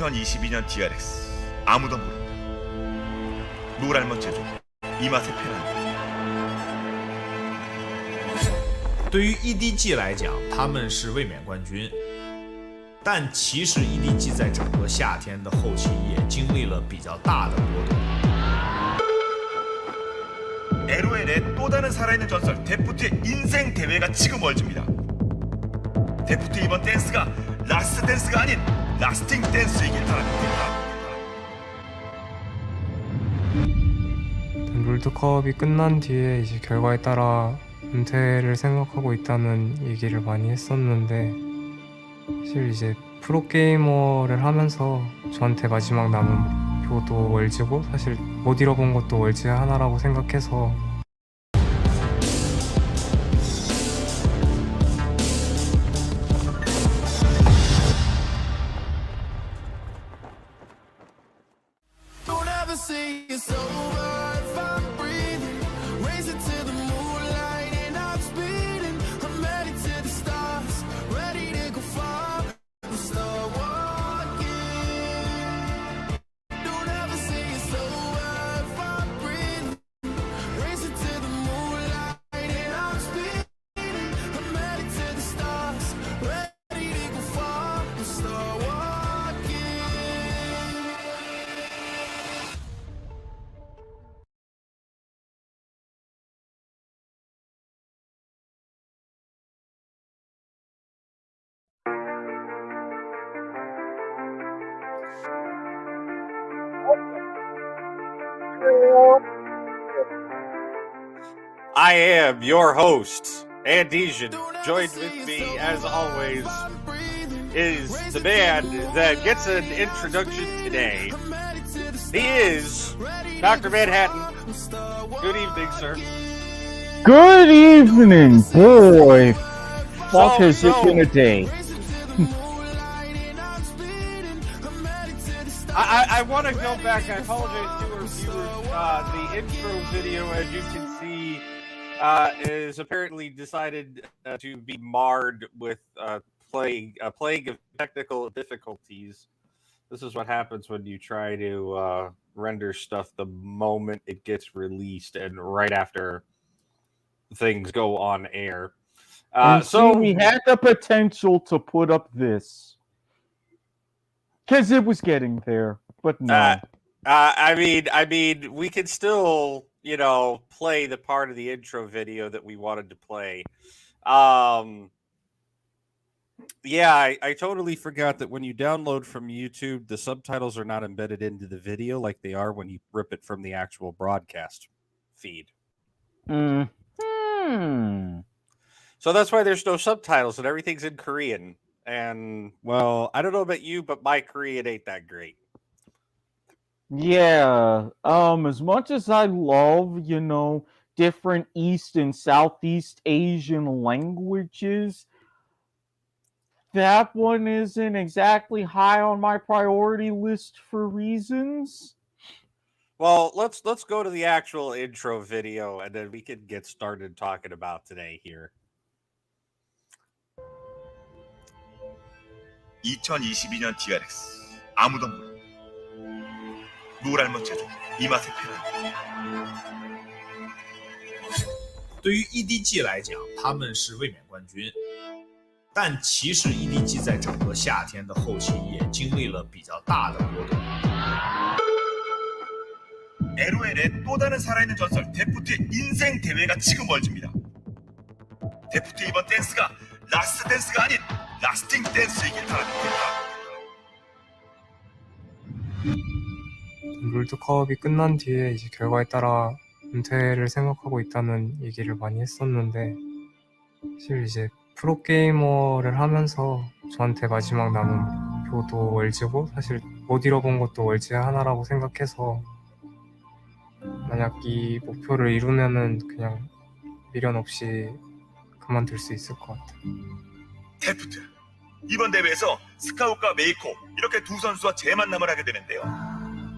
2022년 DRX 아무도 모른다. 노랄먼 제조 이 맛의 페란다. 对于 EDG 来讲，他们是卫冕冠军，但其实 EDG 在整个夏天的后期也经历了比较大的波动。 LOL의 또 다른 살아있는 전설 데프트의 인생 대회가 지금 월집니다. 데프트 이번 댄스가 라스트 댄스가 아닌 라스팅 댄스이길 바랍니다. 롤드컵이 끝난 뒤에 이제 결과에 따라 은퇴를 생각하고 있다는 얘기를 많이 했었는데, 사실 이제 프로게이머를 하면서 저한테 마지막 남은 목표도 월즈고, 사실 못 잃어본 것도 월즈 하나라고 생각해서 I am your host, Andesian. Joined with me, as always, is the man that gets an introduction today. He is Dr. Manhattan. Good evening, sir. Good evening, boy. Fuck has it been a day. I want to go back. I apologize to our viewers. The intro video, as you can see, is apparently decided to be marred with a plague of technical difficulties. This is what happens when you try to render stuff the moment it gets released and right after things go on air. So we had the potential to put up this because it was getting there, but no. I mean, we could still, play the part of the intro video that we wanted to play. Yeah, I totally forgot that when you download from YouTube, the subtitles are not embedded into the video like they are when you rip it from the actual broadcast feed. Hmm. So that's why there's no subtitles and everything's in Korean. And well, I don't know about you, but my Korean ain't that great. Yeah. As much as I love, different East and Southeast Asian languages, that one isn't exactly high on my priority list for reasons. Well, let's go to the actual intro video and then we can get started talking about today here. 2022년 DRX 아무도 모르는 노랄못 제조 이 맛의 패는 对于 EDG 来讲，他们是卫冕冠军，但其实 EDG 在整个夏天的后期也经历了比较大的波动。 LOL의 또 다른 살아있는 전설 데프트의 인생 대회가 지금 벌집니다. 데프트의 이번 댄스가 라스트 댄스가 아닌 라스팅 댄스이길 바랍니다. 롤드컵이 끝난 뒤에 이제 결과에 따라 은퇴를 생각하고 있다는 얘기를 많이 했었는데 사실 이제 프로게이머를 하면서 저한테 마지막 남은 목표도 월즈고 사실 못 잃어본 것도 월즈의 하나라고 생각해서 만약 이 목표를 이루면은 그냥 미련 없이 그만둘 수 있을 것 같아요. 데프트 이번 대회에서 스카웃과 메이코 이렇게 두 선수와 재만남을 하게 되는데요.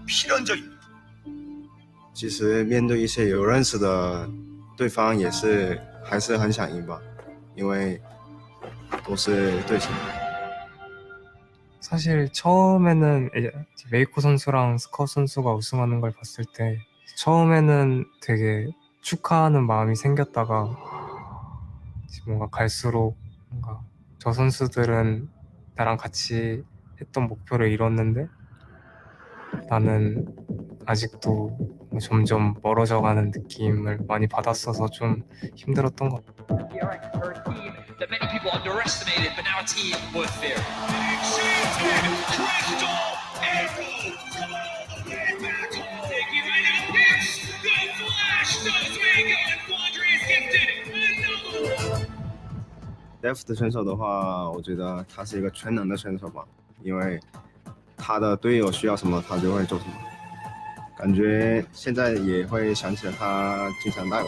필연적입니다. 其实面对一些有认识的对方，也是还是很想赢吧，因为都是对手。 사실 처음에는 메이코 선수랑 스카웃 선수가 우승하는 걸 봤을 때 처음에는 되게 축하하는 마음이 생겼다가 뭔가 갈수록 뭔가 저 선수들은 나랑 같이 했던 목표를 이뤘는데 나는 아직도 점점 멀어져가는 느낌을 많이 받았어서 좀 힘들었던 것 같아요. DRX are a team that many people underestimated, but now a team worth fear. Taking right out this, the Flash does make it. Quandary is gifted another one. Def 的选手的话，我觉得他是一个全能的选手吧，因为他的队友需要什么，他就会做什么。感觉现在也会想起了他经常带我。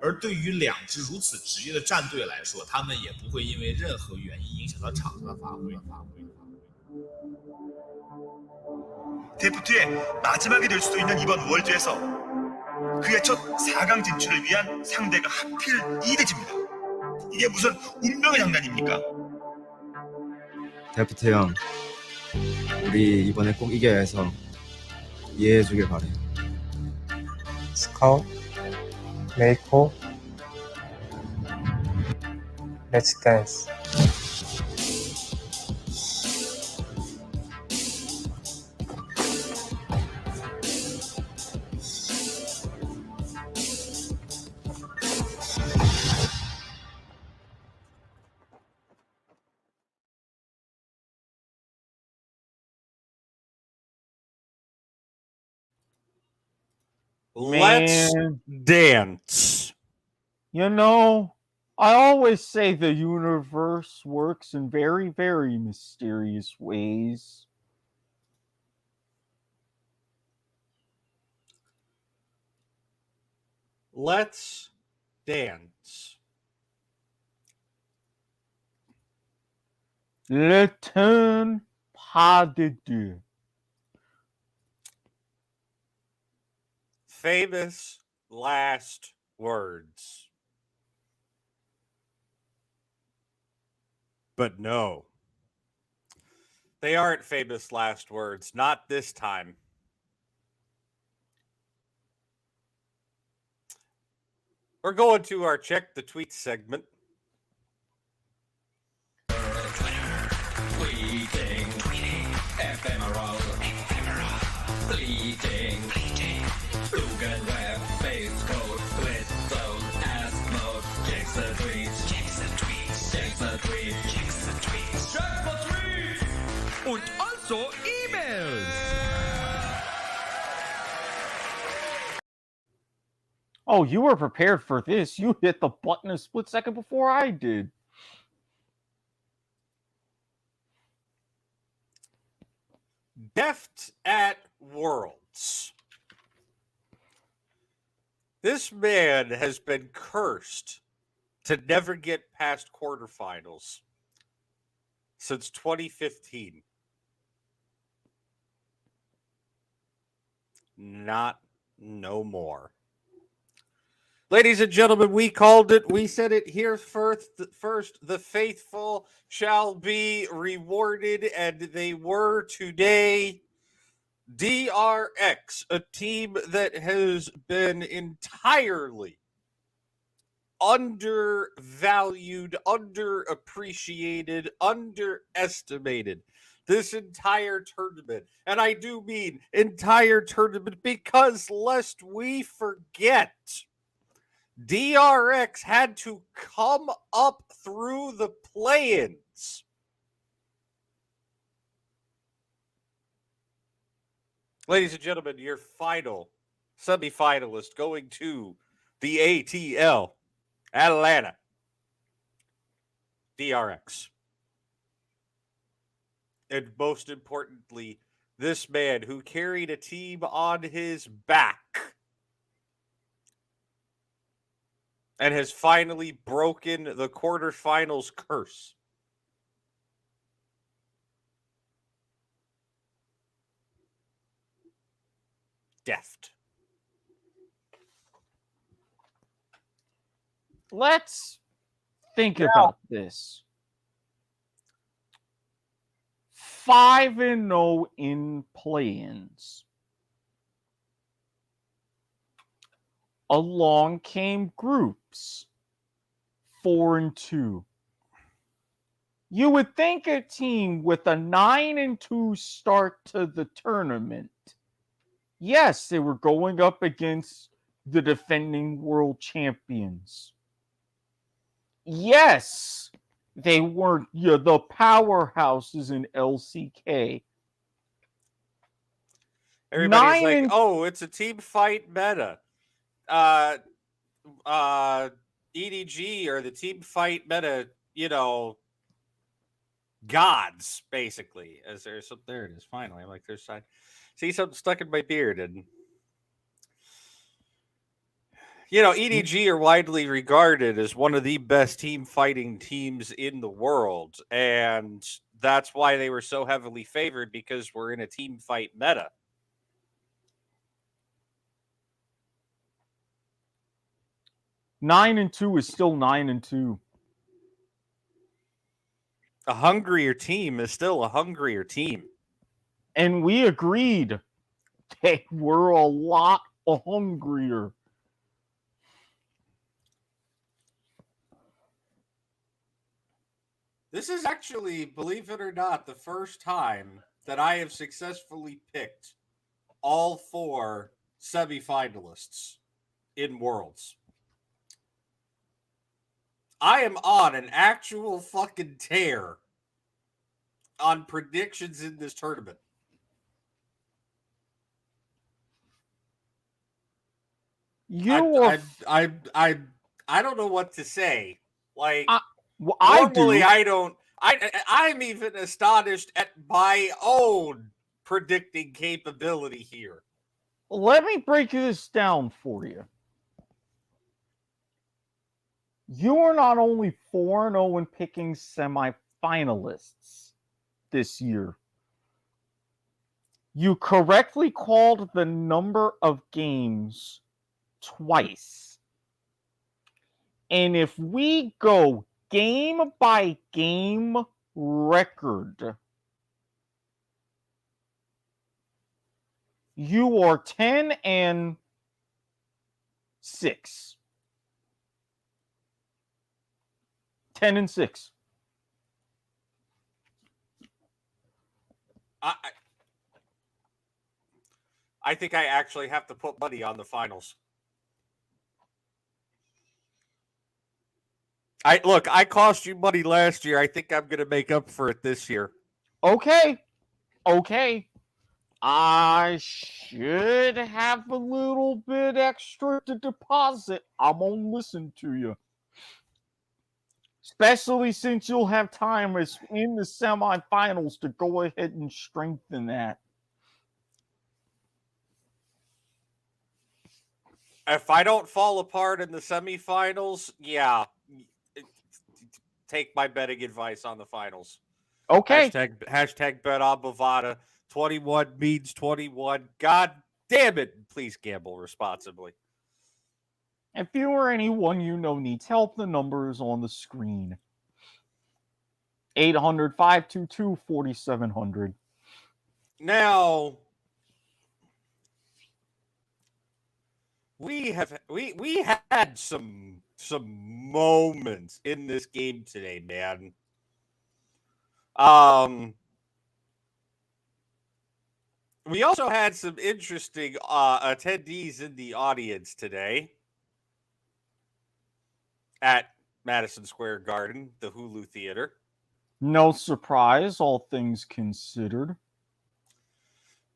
而对于两支如此职业的战队来说，他们也不会因为任何原因影响到场上的发挥。 데프트의 마지막이 될 수도 있는 이번 월드에서 그의 첫 4강 진출을 위한 상대가 하필 EDG입니다. 이게 무슨 운명의 장난입니까? 데프트 형, 우리 이번에 꼭 이겨야 해서 이해해주길 바래요. 스카웃, 메이코, 렛츠 댄스. Let's Man. dance. I always say the universe works in very, very mysterious ways. Let's dance. Le temps pas de deux. Famous last words. But no, they aren't famous last words. Not this time. We're going to our Check the Tweet segment. Tweeting, ephemeral, fleeting, Google web, face code, twit zone, ask mode, checks the tweets, checks the tweets, checks the tweets, checks the tweets, checks the tweets, und also emails. Oh, you were prepared for this. You hit the button a split second before I did. Deft at Worlds. This man has been cursed to never get past quarterfinals since 2015. Not no more. Ladies and gentlemen, we called it. We said it here first. The faithful shall be rewarded, and they were today. DRX, a team that has been entirely undervalued, underappreciated, underestimated this entire tournament. And I do mean entire tournament because lest we forget, DRX had to come up through the play-ins. Ladies and gentlemen, your final semifinalist going to the ATL Atlanta. DRX. And most importantly, this man who carried a team on his back and has finally broken the quarterfinals curse. Deft. Let's think about this. 5-0 in play-ins. Along came groups. 4-2. You would think a team with a 9-2 start to the tournament. Yes, they were going up against the defending world champions. Yes, they weren't the powerhouses in LCK. Everybody's like, oh, it's a team fight meta. EDG or the team fight meta, gods, basically. As there's some, there it is, finally. I'm like, there's side. See something stuck in my beard, and EDG are widely regarded as one of the best team fighting teams in the world, and that's why they were so heavily favored, because we're in a team fight meta. 9-2 is still 9-2. A hungrier team is still a hungrier team. And we agreed they were a lot hungrier. This is actually, believe it or not, the first time that I have successfully picked all 4 semifinalists in Worlds. I am on an actual fucking tear on predictions in this tournament. I don't know what to say. Like, normally I'm even astonished at my own predicting capability here. Let me break this down for you. You are not only 4-0 in picking semifinalists this year. You correctly called the number of games twice. And if we go game by game record, you are 10-6. 10-6. I think I actually have to put money on the finals. I cost you money last year. I think I'm going to make up for it this year. Okay. I should have a little bit extra to deposit. I'm gonna listen to you. Especially since you'll have time in the semifinals to go ahead and strengthen that. If I don't fall apart in the semifinals, yeah, take my betting advice on the finals. Okay. Hashtag bet on Bovada. 21 means 21. God damn it. Please gamble responsibly. If you or anyone you know needs help, the number is on the screen. 800-522-4700. Now, we had some moments in this game today, man. We also had some interesting attendees in the audience today at Madison Square Garden, the Hulu Theater. No surprise, all things considered.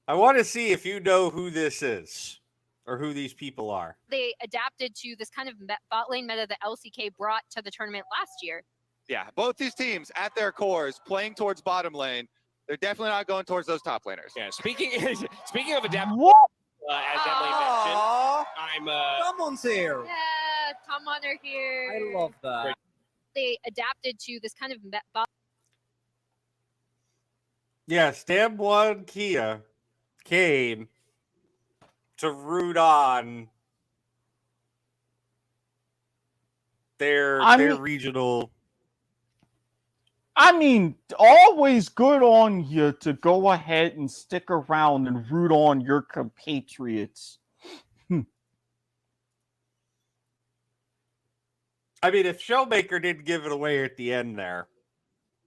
I want to see if you know who this is or who these people are. They adapted to this kind of bot lane meta that LCK brought to the tournament last year. Yeah, both these teams at their cores playing towards bottom lane. They're definitely not going towards those top laners. Yeah, speaking of adaptation, What? as Emily mentioned, I'm Someone's here. Yeah, Tom Honor here. I love that. They adapted to this kind of bot. Yes, Stam 1 Kia came to root on their regional. I mean, always good on you to go ahead and stick around and root on your compatriots. I mean, if Showmaker didn't give it away at the end there.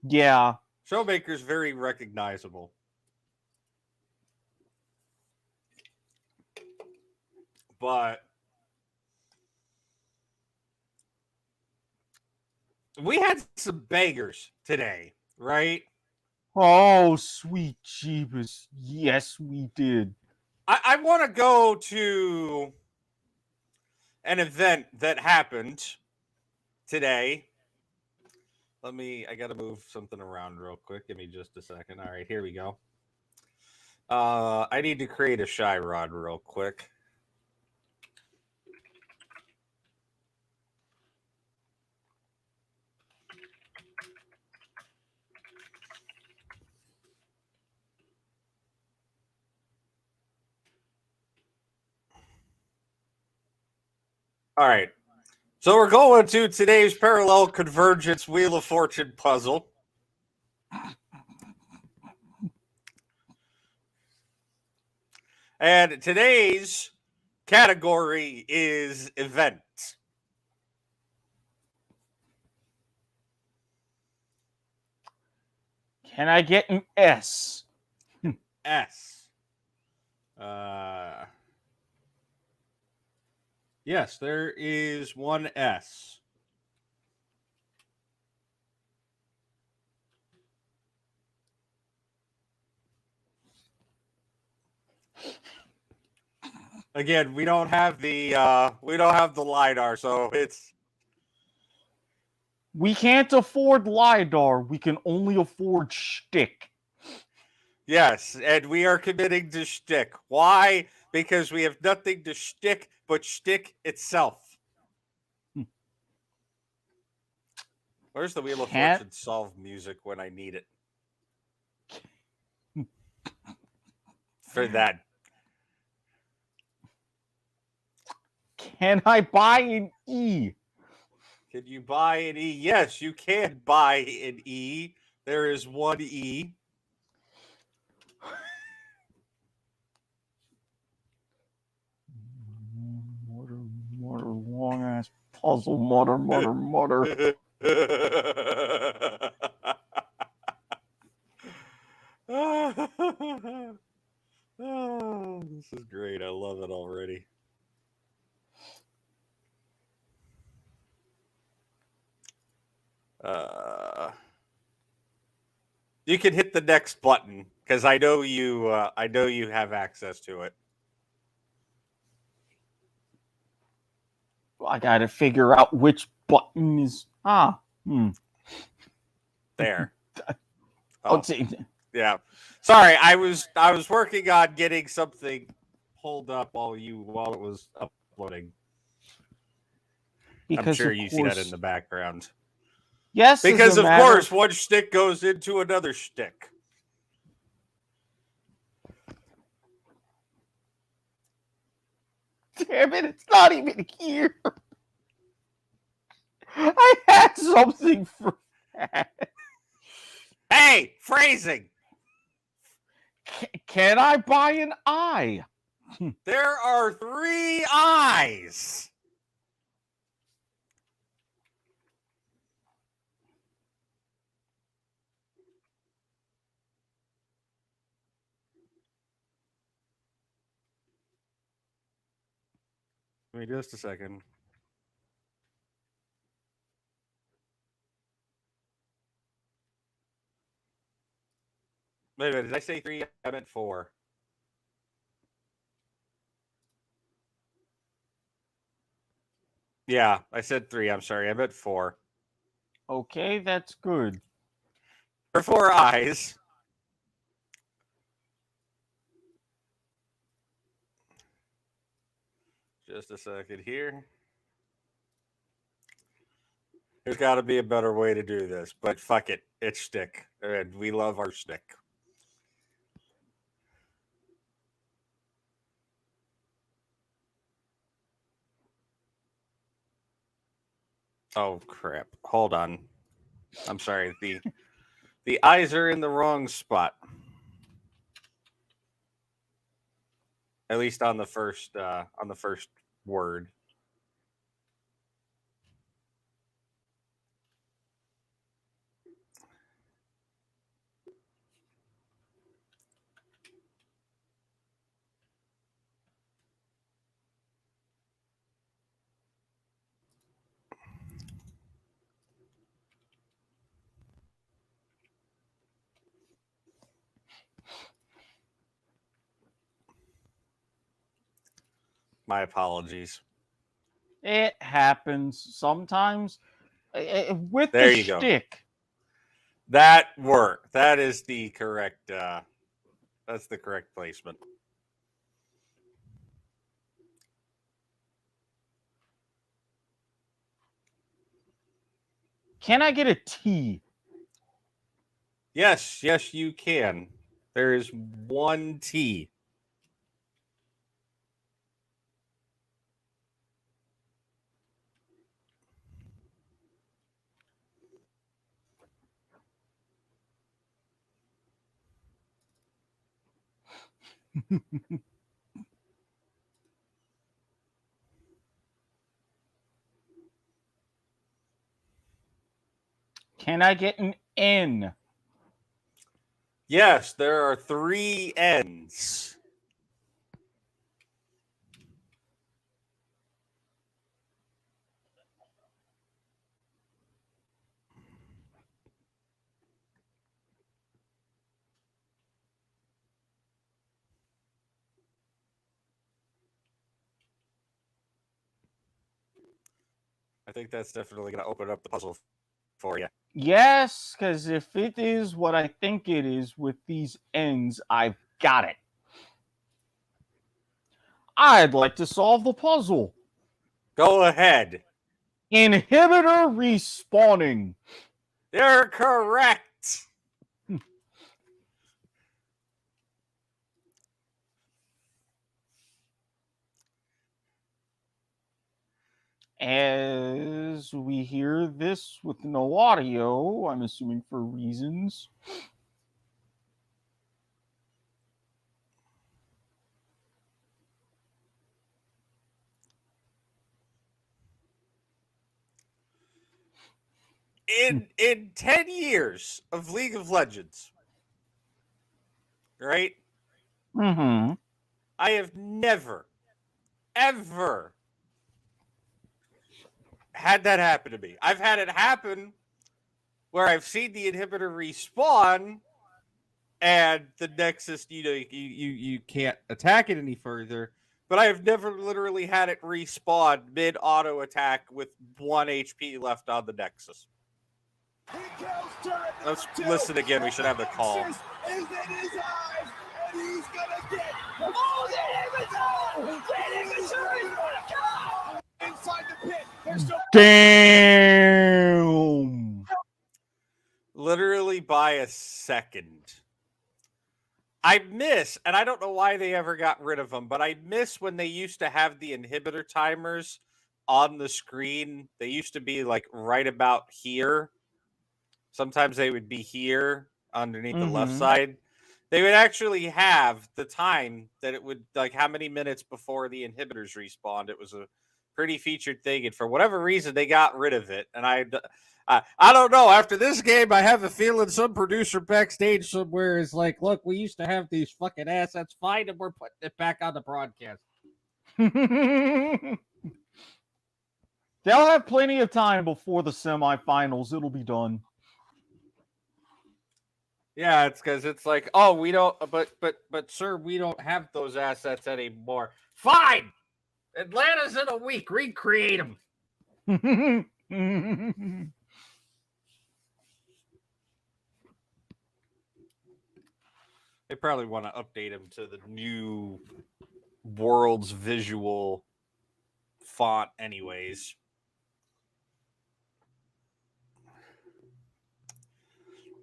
Yeah. Showmaker's very recognizable. But we had some bangers today, right? Oh, sweet Jeebus. Yes, we did. I want to go to an event that happened today. I got to move something around real quick. Give me just a second. All right, here we go. I need to create a Shy Rod real quick. All right. So we're going to today's parallel convergence Wheel of Fortune puzzle. And today's category is event. Can I get an S? S. Yes, there is one S. Again, we don't have the LiDAR, so it's. We can't afford LiDAR. We can only afford shtick. Yes, and we are committing to shtick. Why? Because we have nothing to shtick but shtick itself. Where's the Wheel of Fortune solve music when I need it? For that. Can I buy an E? Can you buy an E? Yes, you can buy an E. There is one E. Mutter, long ass puzzle. Mutter. Oh, this is great. I love it already. You can hit the next button, because I know you. I know you have access to it. I got to figure out which button is. There. Oh, see. Yeah. Sorry, I was working on getting something pulled up while it was uploading. Because I'm sure of you see that course- in the background. Yes, as Because a of matter- course one stick goes into another stick. Damn it, it's not even here. I had something for that. Hey, phrasing. Can I buy an eye? There are 3 eyes. Give me just a second. Wait a minute, did I say 3? I meant 4. Yeah, I said 3. I'm sorry. I meant 4. Okay, that's good. There are 4 eyes. Just a second here. There's got to be a better way to do this, but fuck it. It's stick. And we love our stick. Oh crap. Hold on. I'm sorry. The eyes are in the wrong spot. At least on the first word. My apologies. It happens sometimes with There the you go. shtick. That worked. That is the correct that's the correct placement. Can I get a T? Yes, you can. There is 1 T. Can I get an N? Yes, there are 3 N's. I think that's definitely going to open up the puzzle for you. Yes, because if it is what I think it is with these N's, I've got it. I'd like to solve the puzzle. Go ahead. Inhibitor respawning. You're correct. As we hear this with no audio, I'm assuming for reasons. In 10 years of League of Legends, right? Mm-hmm. I have never, ever had that happen to me. I've had it happen where I've seen the inhibitor respawn, and the Nexus, you can't attack it any further. But I have never literally had it respawn mid auto attack with 1 HP left on the Nexus. Let's listen again. We should have the call. Is in his eyes, and he's gonna get all the inventory. The inventory is gonna come inside the pit. There's no Damn. Literally by a second. I miss, and I don't know why they ever got rid of them, but I miss when they used to have the inhibitor timers on the screen. They used to be like right about here. Sometimes they would be here underneath the left side. They would actually have the time that it would, like, how many minutes before the inhibitors respawned. It was a pretty featured thing, and for whatever reason, they got rid of it. And I don't know. After this game, I have a feeling some producer backstage somewhere is like, look, we used to have these fucking assets fine, and we're putting it back on the broadcast. They'll have plenty of time before the semifinals. It'll be done. Yeah, it's because it's like, oh, we don't, but sir, we don't have those assets anymore. Fine! Atlanta's in a week. Recreate them. They probably want to update him to the new world's visual font anyways.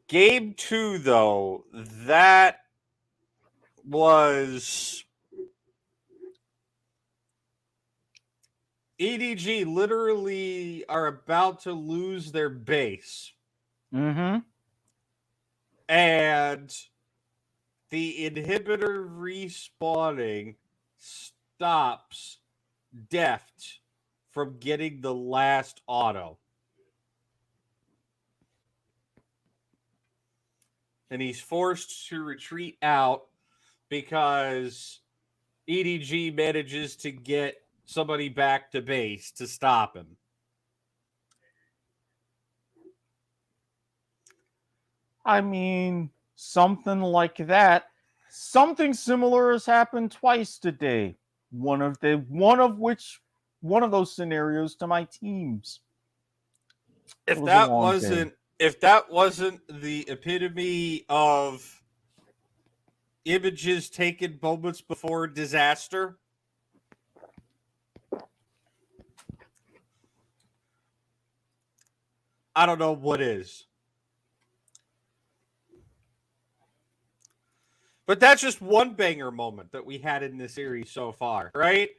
Game 2, though, that was EDG literally are about to lose their base. Mm-hmm. And the inhibitor respawning stops Deft from getting the last auto. And he's forced to retreat out because EDG manages to get somebody back to base to stop him. I mean, something like that. Something similar has happened twice today. One of those scenarios to my teams. If that wasn't the epitome of images taken moments before disaster, I don't know what is. But that's just one banger moment that we had in this series so far, right?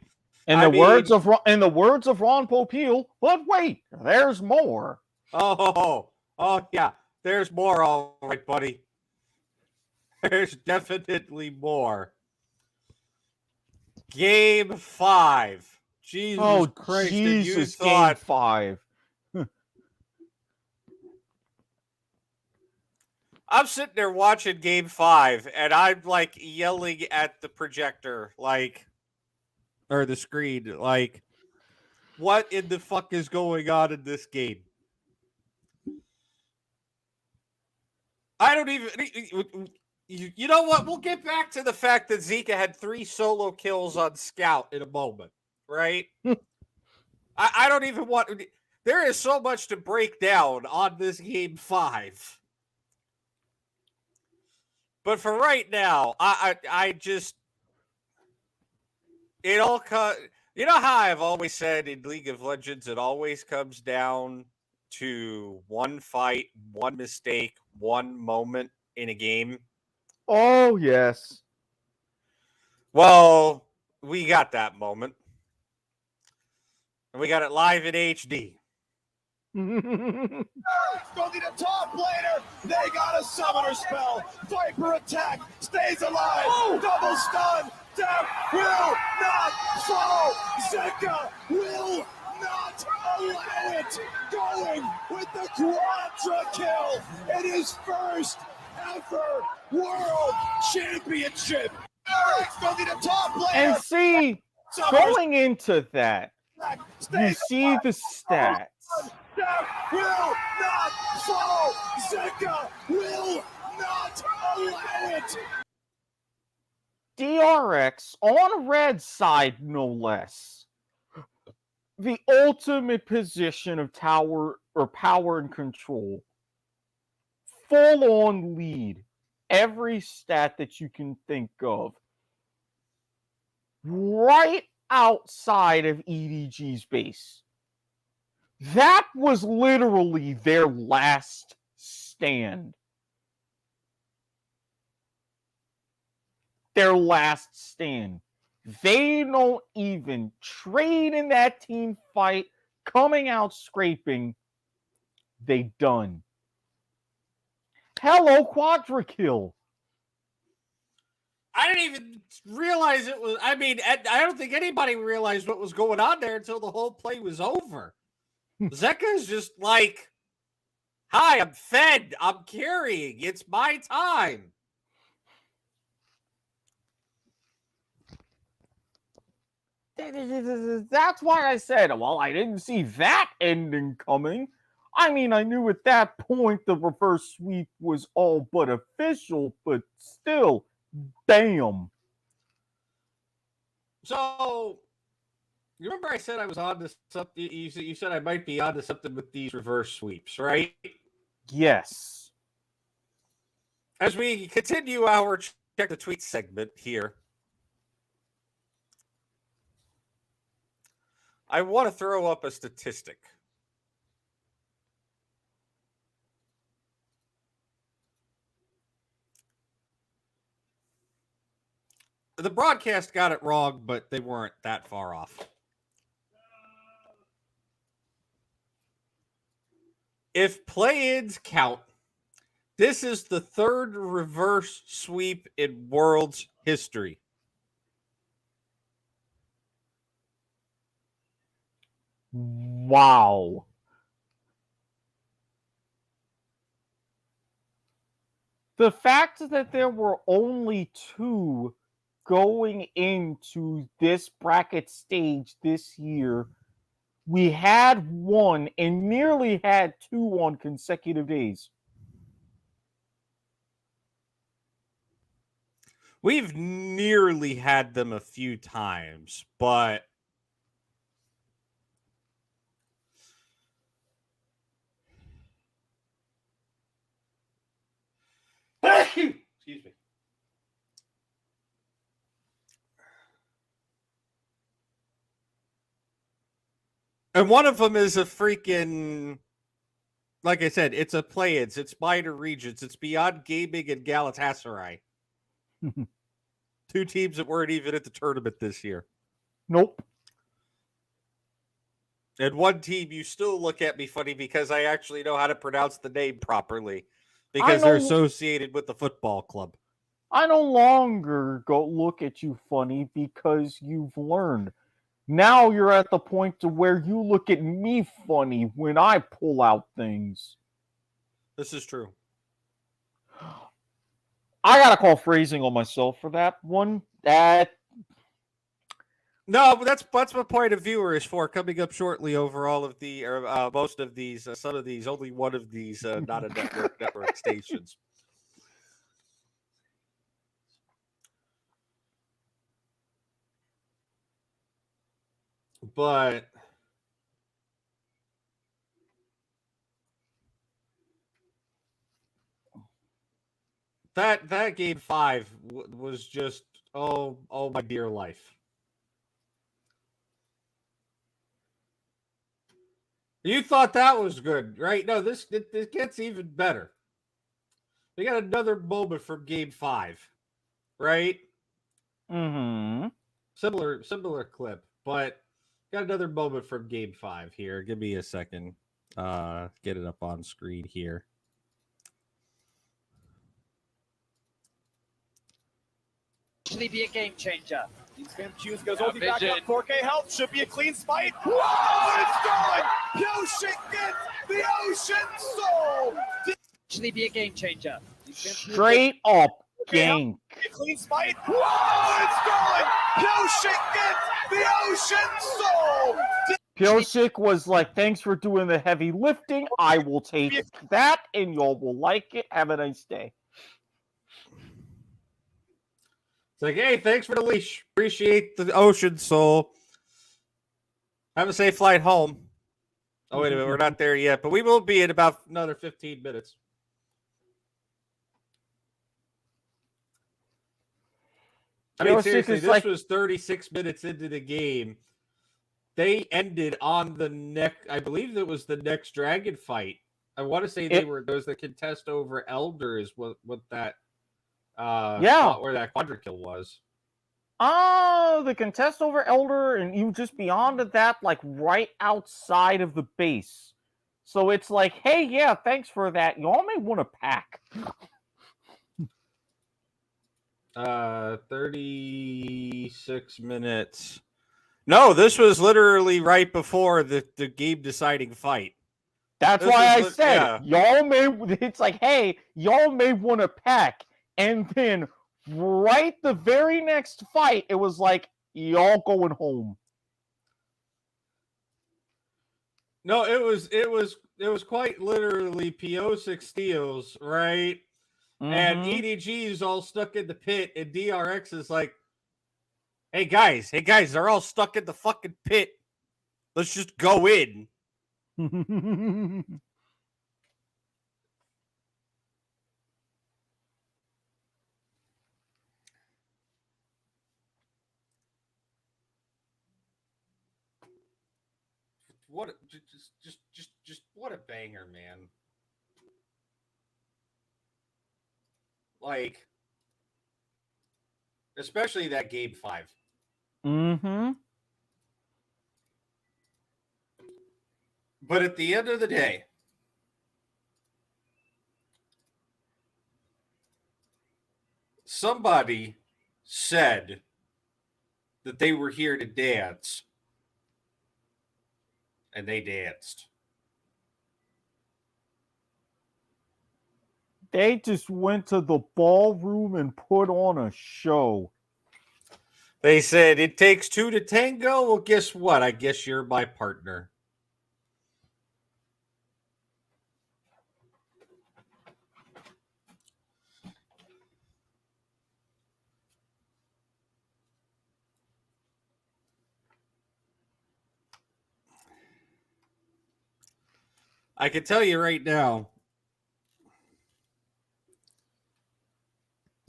In the words of Ron Popeil, but wait, there's more. Oh yeah, there's more. All right, buddy. There's definitely more. Game 5. Jesus Christ! Jesus, Game 5. I'm sitting there watching Game 5, and I'm like yelling at the projector, or the screen, like, what in the fuck is going on in this game? I don't even. You know what? We'll get back to the fact that Zika had 3 solo kills on Scout in a moment, right? I don't even want. There is so much to break down on this Game 5. But for right now, I just, it all you know how I've always said in League of Legends, it always comes down to one fight, one mistake, one moment in a game. Oh, yes. Well, we got that moment. And we got it live in HD. Don't need a top laner. They got a summoner spell. Viper attack. Stays alive. Double stun. Death will not follow. Zeka will not allow it. Going with the quadra kill in his first ever world championship. DRX don't need a top laner. And see, going into that, you see the stats. Death will not follow. Zeka will not allow it. DRX on red side, no less. The ultimate position of tower or power and control. Full on lead. Every stat that you can think of. Right outside of EDG's base. That was literally their last stand. Their last stand. They don't even trade in that team fight, coming out scraping. They done. Hello, quadra kill. I didn't even realize it was. I mean, I don't think anybody realized what was going on there until the whole play was over. Zeka's just like, "Hi, I'm fed. I'm carrying. It's my time." That's why I said, well, I didn't see that ending coming. I mean, I knew at that point the reverse sweep was all but official, but still, damn. So, you remember I said I was on to something? You said I might be on to something with these reverse sweeps, right? Yes. As we continue our check the tweet segment here, I want to throw up a statistic. The broadcast got it wrong, but they weren't that far off. If play-ins count, this is the third reverse sweep in Worlds history. Wow. The fact that there were only 2 going into this bracket stage this year, we had 1 and nearly had 2 on consecutive days. We've nearly had them a few times, but excuse me. And one of them is a freaking, like I said, it's a play-ins, it's minor regions, it's Beyond Gaming and Galatasaray. 2 teams that weren't even at the tournament this year. Nope. And 1 team you still look at me funny because I actually know how to pronounce the name properly because they're associated with the football club. I no longer go look at you funny because you've learned. Now you're at the point to where you look at me funny when I pull out things. This is true. I gotta call phrasing on myself for that one. No, but that's my point of viewer is for coming up shortly over all of the or most of these, some of these, only one of these, not a network stations. But that game 5 was just oh my dear life. You thought that was good, right? No, this gets even better. We got another moment from game 5, right? Mm-hmm. Similar clip, but got another moment from game 5 here. Give me a second. Get it up on screen here. Actually be a game changer. Spam Q's goes ulti back up. 4K health should be a clean fight. Whoa, it's going! Yoshik gets the Ocean Soul! Actually be a game changer. Straight up gank. A clean fight. Whoa, it's going! Yoshik gets the Ocean Soul! Pioshik was like, thanks for doing the heavy lifting. I will take that and y'all will like it. Have a nice day. It's like, hey, thanks for the leash. Appreciate the ocean soul. Have a safe flight home. Oh, wait a minute. We're not there yet, but we will be in about another 15 minutes. I mean, seriously, this was 36 minutes into the game. They ended on the next, I believe it was the next dragon fight. I want to say there was the contest over Elder is what that spot where that quadra-kill was. The contest over Elder, and you just beyond that, like right outside of the base. So it's like, hey, yeah, thanks for that. Y'all may want to pack. 36 minutes. No, this was literally right before the game deciding fight. That's why I said, y'all may, it's like, hey, y'all may want to pack. And then right the very next fight, it was like, y'all going home. No, it was quite literally PO6 steals, right? And EDG is all stuck in the pit, and DRX is like, hey guys, they're all stuck in the fucking pit. Let's just go in. What just what a banger, man. Like, especially that game 5. But at the end of the day, somebody said that they were here to dance, and they danced. They just went to the ballroom and put on a show. They said, it takes 2 to tango. Well, guess what? I guess you're my partner. I can tell you right now,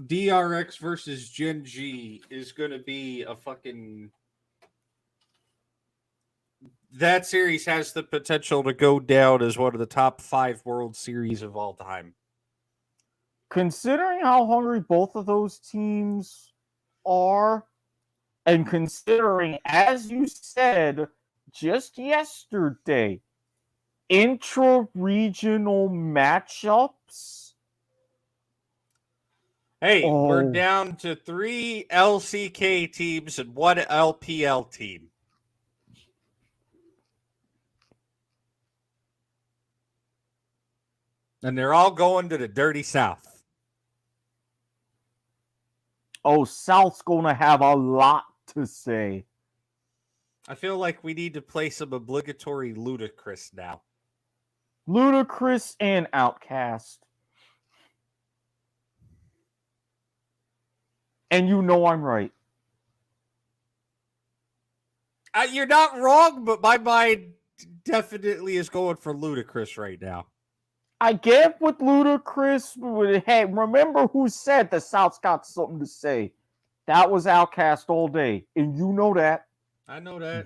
DRX versus Gen G is going to be a fucking... That series has the potential to go down as one of the top 5 World Series of all time. Considering how hungry both of those teams are, and considering, as you said just yesterday, intra-regional matchups. Hey, we're down to 3 LCK teams and 1 LPL team. And they're all going to the dirty South. Oh, South's going to have a lot to say. I feel like we need to play some obligatory Ludacris now. Ludacris and Outkast. And you know I'm right. You're not wrong, but my mind definitely is going for Ludacris right now. I get with Ludacris, but hey, remember who said the South's got something to say? That was Outkast all day, and you know that. I know that.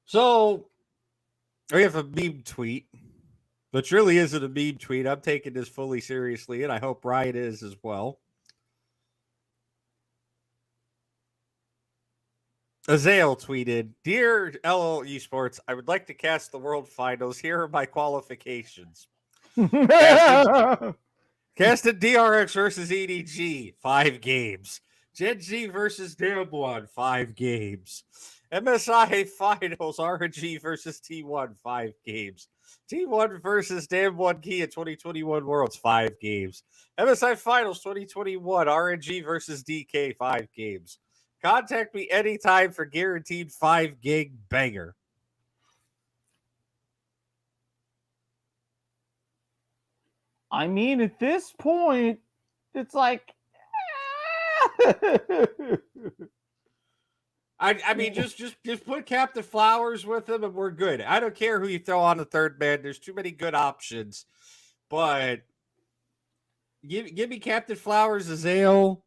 So, we have a meme tweet, which really isn't a meme tweet. I'm taking this fully seriously, and I hope Ryan is as well. Azael tweeted, "Dear LL Esports, I would like to cast the World Finals. Here are my qualifications. Casted DRX versus EDG, 5 games. Gen G versus Damwon, 5 games. MSI Finals, RNG versus T1, 5 games. T1 versus Damwon Kia 2021 Worlds, 5 games. MSI Finals 2021, RNG versus DK, 5 games. Contact me anytime for guaranteed 5 gig banger. I mean, at this point, it's like. I mean, just put Captain Flowers with him, and we're good. I don't care who you throw on the third man. There's too many good options, but give me Captain Flowers, Azale.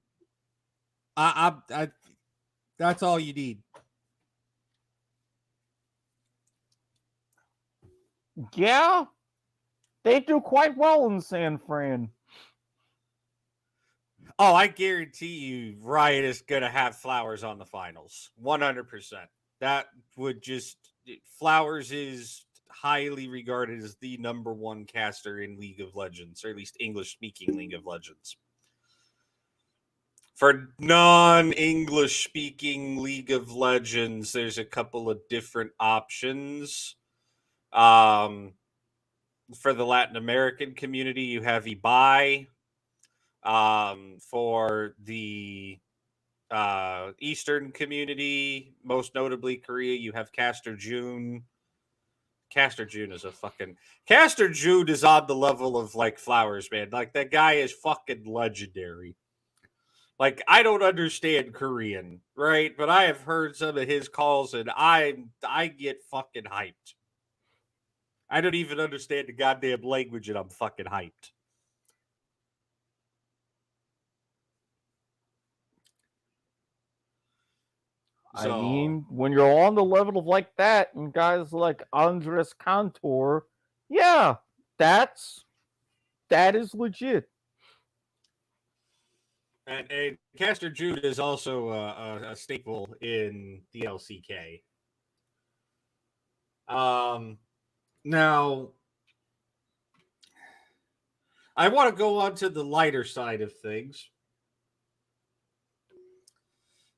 I that's all you need. Yeah, they do quite well in San Fran. Oh, I guarantee you, Riot is gonna have Flowers on the finals, 100%. That would just Flowers is highly regarded as the number one caster in League of Legends, or at least English-speaking League of Legends. For non-English speaking League of Legends, there's a couple of different options. For the Latin American community, you have Ibai. For the Eastern community, most notably Korea, you have Caster June. Caster June is Caster June is on the level of like Flowers, man. Like that guy is fucking legendary. Like, I don't understand Korean, right? But I have heard some of his calls, and I get fucking hyped. I don't even understand the goddamn language, and I'm fucking hyped. I mean, when you're on the level of like that, and guys like Andres Cantor, yeah, that is legit. And Caster Jude is also a staple in the LCK. Now, I want to go on to the lighter side of things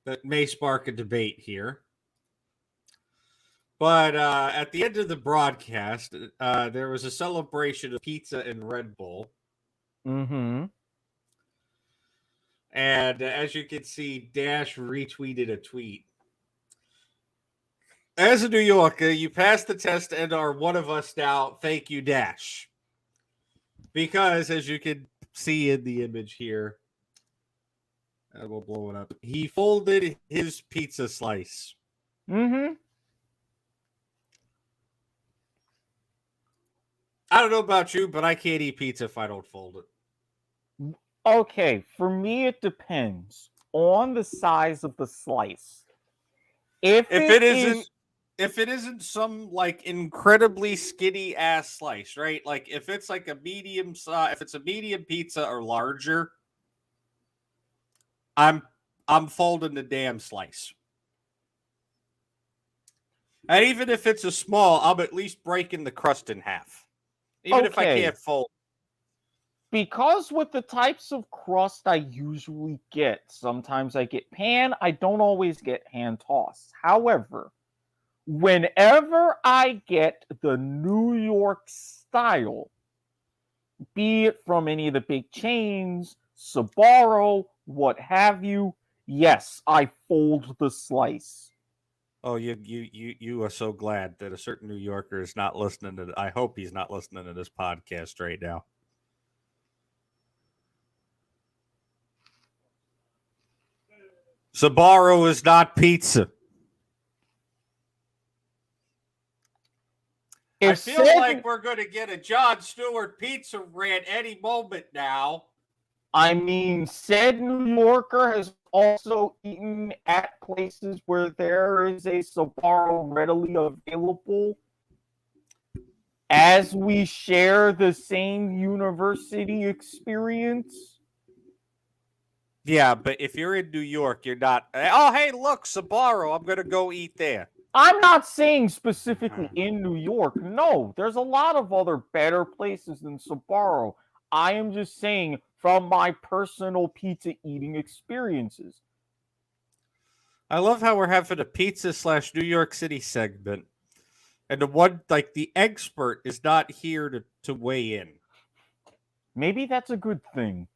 that may spark a debate here. But at the end of the broadcast, there was a celebration of pizza and Red Bull. Mm-hmm. And as you can see, Dash retweeted a tweet. As a New Yorker, you passed the test and are one of us now. Thank you, Dash. Because as you can see in the image here, and we'll blow it up, he folded his pizza slice. Mm-hmm. I don't know about you, but I can't eat pizza if I don't fold it. Okay, for me, it depends on the size of the slice. If it isn't some like incredibly skinny ass slice, right? Like if it's like a medium size, if it's a medium pizza or larger, I'm folding the damn slice. And even if it's a small, I'm at least breaking the crust in half. Even if I can't fold. Because with the types of crust I usually get, sometimes I get pan, I don't always get hand tossed. However, whenever I get the New York style, be it from any of the big chains, Sbarro, what have you, yes, I fold the slice. Oh, you are so glad that a certain New Yorker is not listening to. I hope he's not listening to this podcast right now. Sbarro is not pizza. I feel like we're going to get a Jon Stewart pizza rant any moment now. I mean, said New Yorker has also eaten at places where there is a Sbarro readily available. As we share the same university experience. Yeah, but if you're in New York, you're not. Oh, hey, look, Sbarro. I'm going to go eat there. I'm not saying specifically in New York. No, there's a lot of other better places than Sbarro. I am just saying from my personal pizza eating experiences. I love how we're having a pizza / New York City segment. And the expert is not here to weigh in. Maybe that's a good thing.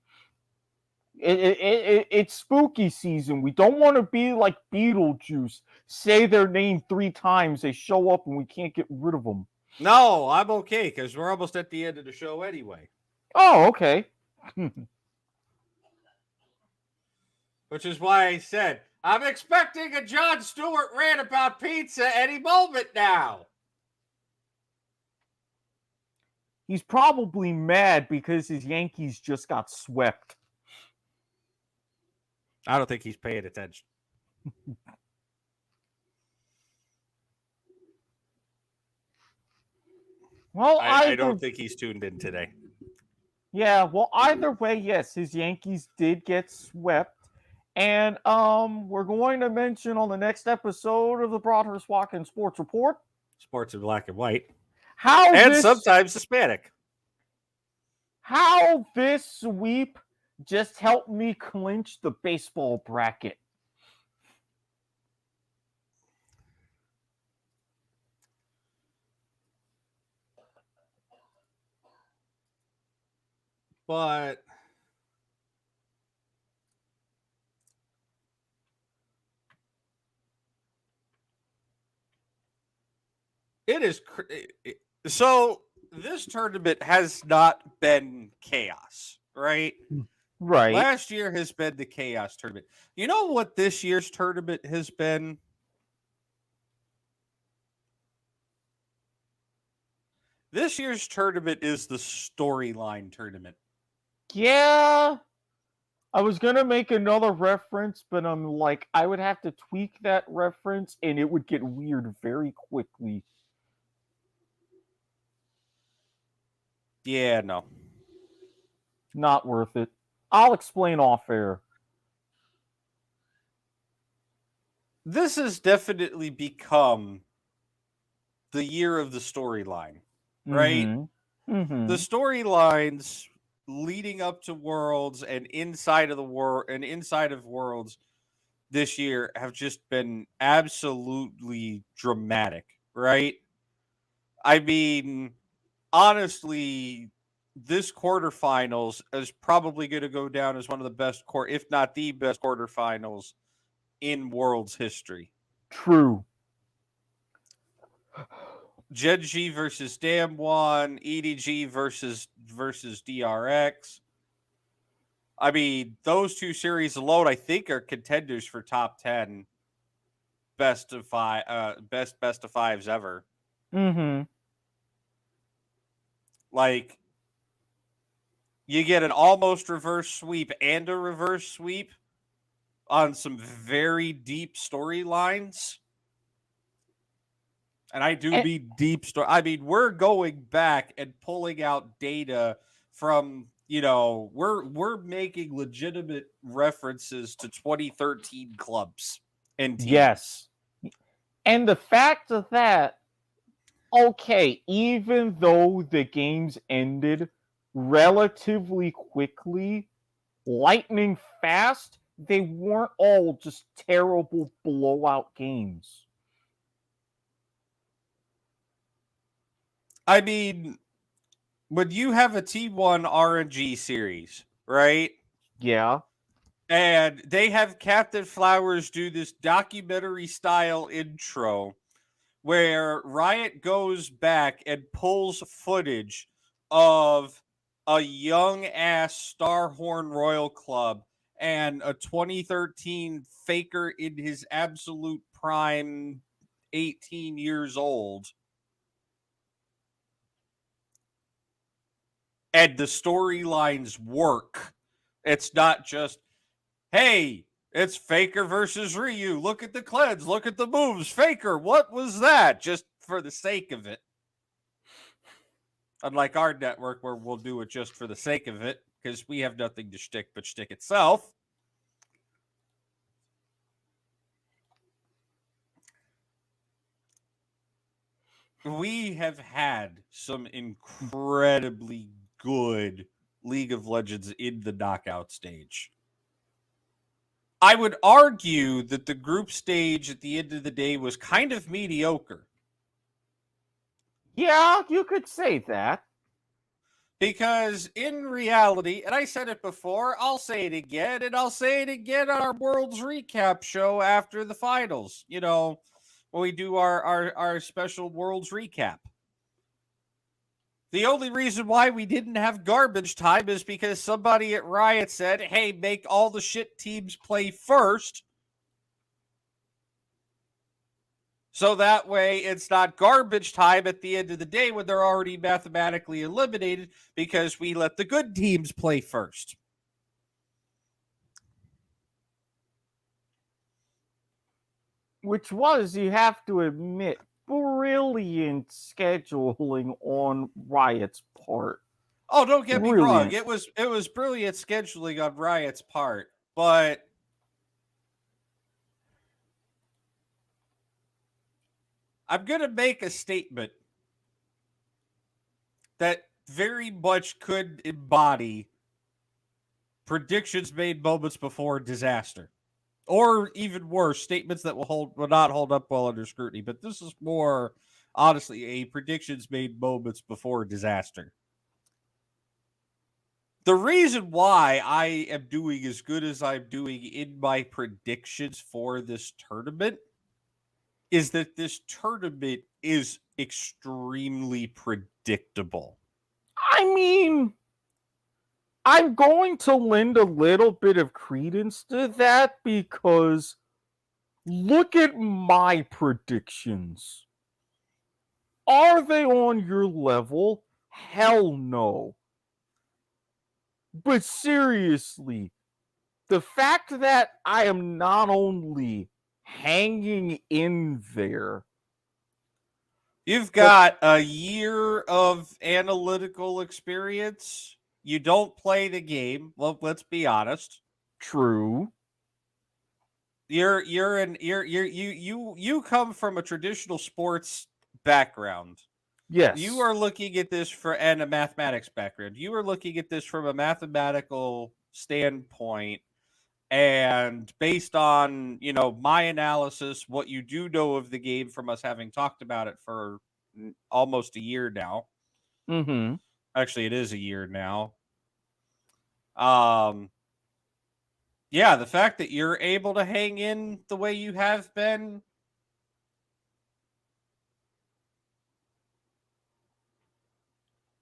It's spooky season. We don't want to be like Beetlejuice. Say their name 3 times, they show up, and we can't get rid of them. No, I'm okay because we're almost at the end of the show anyway. Oh, okay. Which is why I said I'm expecting a Jon Stewart rant about pizza any moment now. He's probably mad because his Yankees just got swept. I don't think he's paying attention. Well, I don't think he's tuned in today. Yeah, well, either way, yes, his Yankees did get swept. And we're going to mention on the next episode of the Broadhurst Watkins Sports Report Sports in black and white. how Sometimes Hispanic. How this sweep just helped me clinch the baseball bracket. But it is so this tournament has not been chaos, right? Right. Last year has been the chaos tournament. You know what this year's tournament has been? This year's tournament is the storyline tournament. Yeah. I was going to make another reference, but I'm like, I would have to tweak that reference and it would get weird very quickly. Yeah, no. Not worth it. I'll explain off air. This has definitely become the year of the storyline, right? Mm-hmm. The storylines leading up to Worlds and inside of Worlds this year have just been absolutely dramatic, right? I mean, honestly, this quarterfinals is probably going to go down as one of the best if not the best quarterfinals in Worlds history. True. Genji versus Damwon, EDG versus DRX. I mean, those two series alone, I think, are contenders for top 10 best of fives ever. Mm-hmm. Like, you get an almost reverse sweep and a reverse sweep on some very deep storylines. And I do mean deep story. I mean, we're going back and pulling out data from, we're making legitimate references to 2013 clubs and teams. Yes. And the fact of that, okay, even though the games ended relatively quickly, lightning fast, they weren't all just terrible blowout games. I mean, when you have a T1 RNG series, right? Yeah. And they have Captain Flowers do this documentary style intro where Riot goes back and pulls footage of a young ass Starhorn Royal Club and a 2013 Faker in his absolute prime, 18 years old. And the storylines work. It's not just, hey, it's Faker versus Ryu. Look at the cleanse. Look at the moves. Faker, what was that? Just for the sake of it. Unlike our network where we'll do it just for the sake of it because we have nothing to shtick but shtick itself. We have had some incredibly good League of Legends in the knockout stage. I would argue that the group stage at the end of the day was kind of mediocre. Yeah, you could say that. Because in reality, and I said it before, I'll say it again, and I'll say it again on our Worlds recap show after the finals. You know, when we do our special Worlds recap. The only reason why we didn't have garbage time is because somebody at Riot said, hey, make all the shit teams play first. So that way it's not garbage time at the end of the day when they're already mathematically eliminated because we let the good teams play first. Which was, you have to admit, brilliant scheduling on Riot's part. Oh, don't get me wrong. Brilliant. It was brilliant scheduling on Riot's part, but I'm going to make a statement that very much could embody predictions made moments before disaster. Or even worse, statements that will not hold up well under scrutiny. But this is more, honestly, a predictions made moments before disaster. The reason why I am doing as good as I'm doing in my predictions for this tournament is that this tournament is extremely predictable. I mean, I'm going to lend a little bit of credence to that because look at my predictions. Are they on your level? Hell no. But seriously, the fact that I am not only hanging in there, you've got a year of analytical experience. You don't play the game. Well, let's be honest. True. You come from a traditional sports background. Yes. You are looking at this and a mathematics background. You are looking at this from a mathematical standpoint. And based on, my analysis, what you do know of the game from us having talked about it for almost a year now. Mm-hmm. Actually, it is a year now. Yeah, the fact that you're able to hang in the way you have been,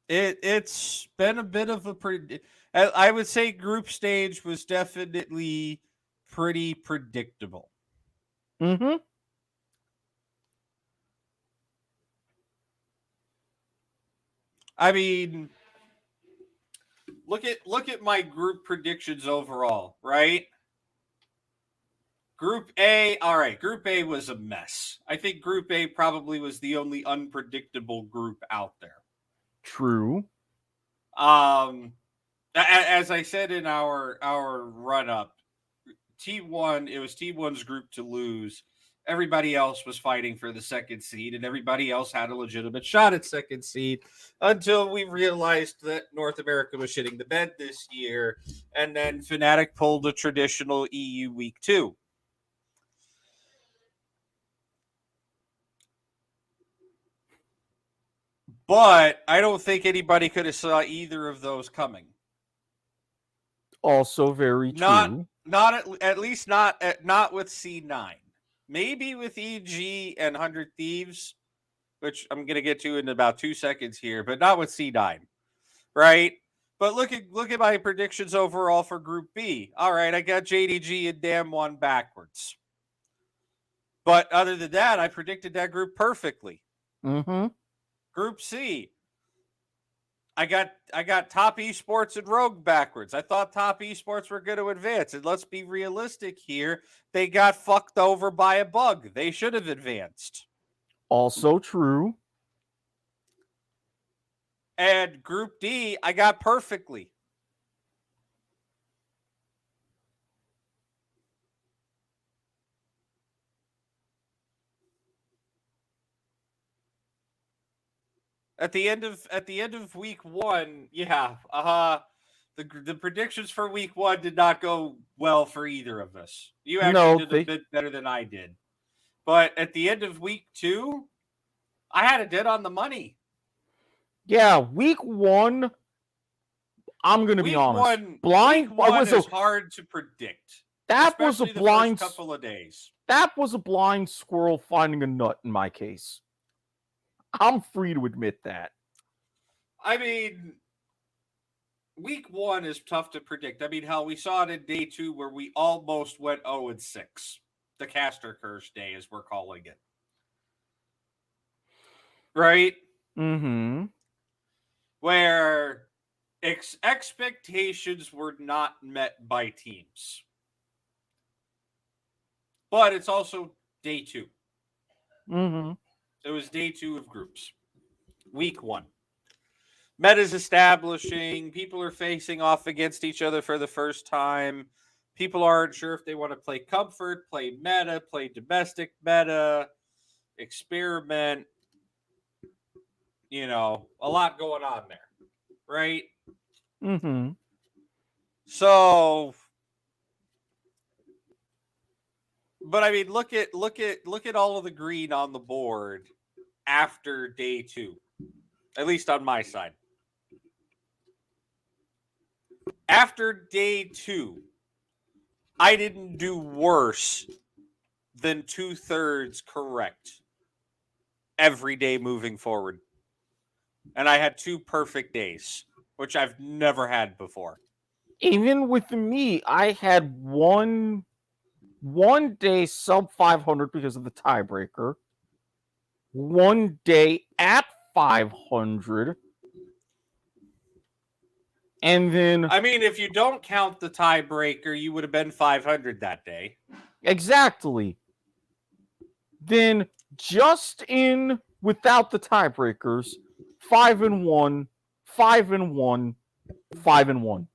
it's been a bit of I would say group stage was definitely pretty predictable. Mm-hmm. I mean, look at my group predictions overall, right? Group A, all right, Group A was a mess. I think Group A probably was the only unpredictable group out there. True. As I said in our run up, T1, it was T1's group to lose. Everybody else was fighting for the second seed, and everybody else had a legitimate shot at second seed until we realized that North America was shitting the bed this year, and then Fnatic pulled a traditional EU week 2. But I don't think anybody could have saw either of those coming. Also very true. Not at least not with C9. Maybe with EG and 100 Thieves, which I'm going to get to in about 2 seconds here, but not with C9. Right? But look at my predictions overall for Group B. All right, I got JDG and Damwon backwards. But other than that, I predicted that group perfectly. Mm-hmm. Group C, I got Top Esports and Rogue backwards. I thought Top Esports were going to advance. And let's be realistic here. They got fucked over by a bug. They should have advanced. Also true. And Group D, I got perfectly. At the end of week 1, yeah, the predictions for week 1 did not go well for either of us. You actually did a bit better than I did. But at the end of week 2, I had it dead on the money. Yeah, week 1, I'm going to be Week honest. one, Blind week one was is a, hard to predict. that was a Especially the blind first couple of days. That was a blind squirrel finding a nut in my case. I'm free to admit that. I mean, week one is tough to predict. I mean, hell, we saw it in day 2 where we almost went 0-6. The caster curse day, as we're calling it. Right? Mm-hmm. Where expectations were not met by teams. But it's also day 2. Mm-hmm. It was day 2 of groups. Week 1. Meta's establishing. People are facing off against each other for the first time. People aren't sure if they want to play comfort, play meta, play domestic meta, experiment. You know, a lot going on there, right? Mm-hmm. So, but I mean, look at all of the green on the board after day 2, at least on my side. After day 2, I didn't do worse than 2/3 correct every day moving forward. And I had 2 perfect days, which I've never had before. Even with me, I had one day sub 500 because of the tiebreaker. One day at 500. And then... I mean, if you don't count the tiebreaker, you would have been 500 that day. Exactly. Then just in without the tiebreakers, 5-1, 5-1, 5-1.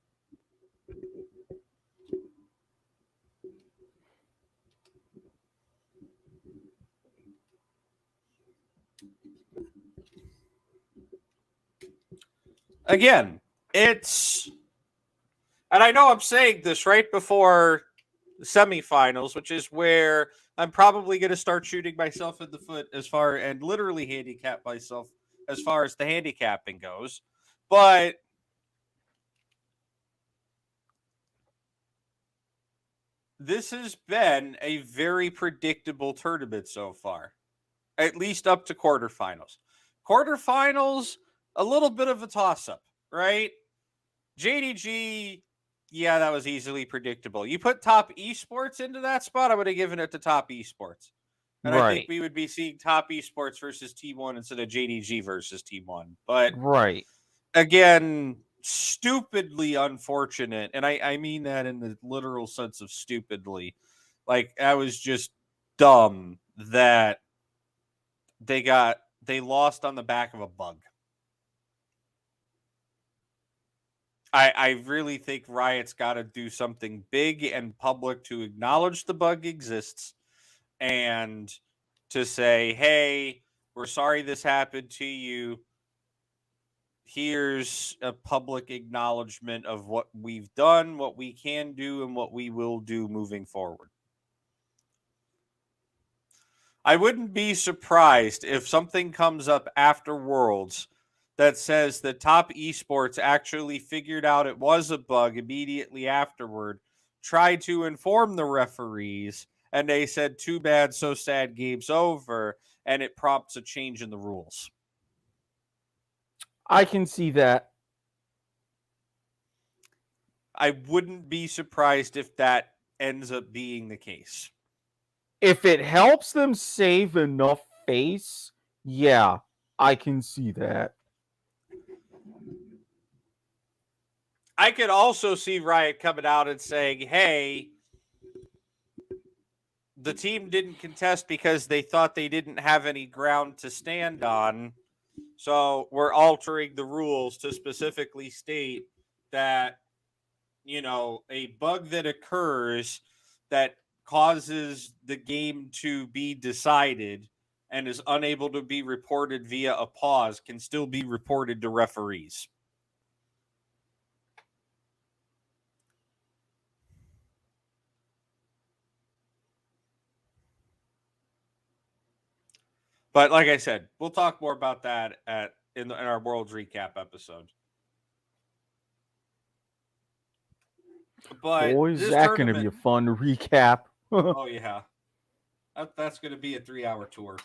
Again, it's, and I know I'm saying this right before the semifinals, which is where I'm probably going to start shooting myself in the foot as far and literally handicap myself as far as the handicapping goes. But this has been a very predictable tournament so far, at least up to quarterfinals. Quarterfinals, a little bit of a toss-up, right? JDG, yeah, that was easily predictable. You put Top Esports into that spot, I would have given it to Top Esports. And I think we would be seeing Top Esports versus T1 instead of JDG versus T1. But again, stupidly unfortunate. And I mean that in the literal sense of stupidly. Like, I was just dumb that they lost on the back of a bug. I really think Riot's got to do something big and public to acknowledge the bug exists and to say, hey, we're sorry this happened to you. Here's a public acknowledgement of what we've done, what we can do, and what we will do moving forward. I wouldn't be surprised if something comes up after Worlds that says that Top Esports actually figured out it was a bug immediately afterward, tried to inform the referees, and they said, too bad, so sad, game's over, and it prompts a change in the rules. I can see that. I wouldn't be surprised if that ends up being the case. If it helps them save enough face, yeah, I can see that. I could also see Riot coming out and saying, hey, the team didn't contest because they thought they didn't have any ground to stand on. So we're altering the rules to specifically state that, you know, a bug that occurs that causes the game to be decided and is unable to be reported via a pause can still be reported to referees. But like I said, we'll talk more about that in our Worlds recap episode. But Boy, is this that going to be a tournament, fun recap. oh yeah, that's going to be a 3-hour tour.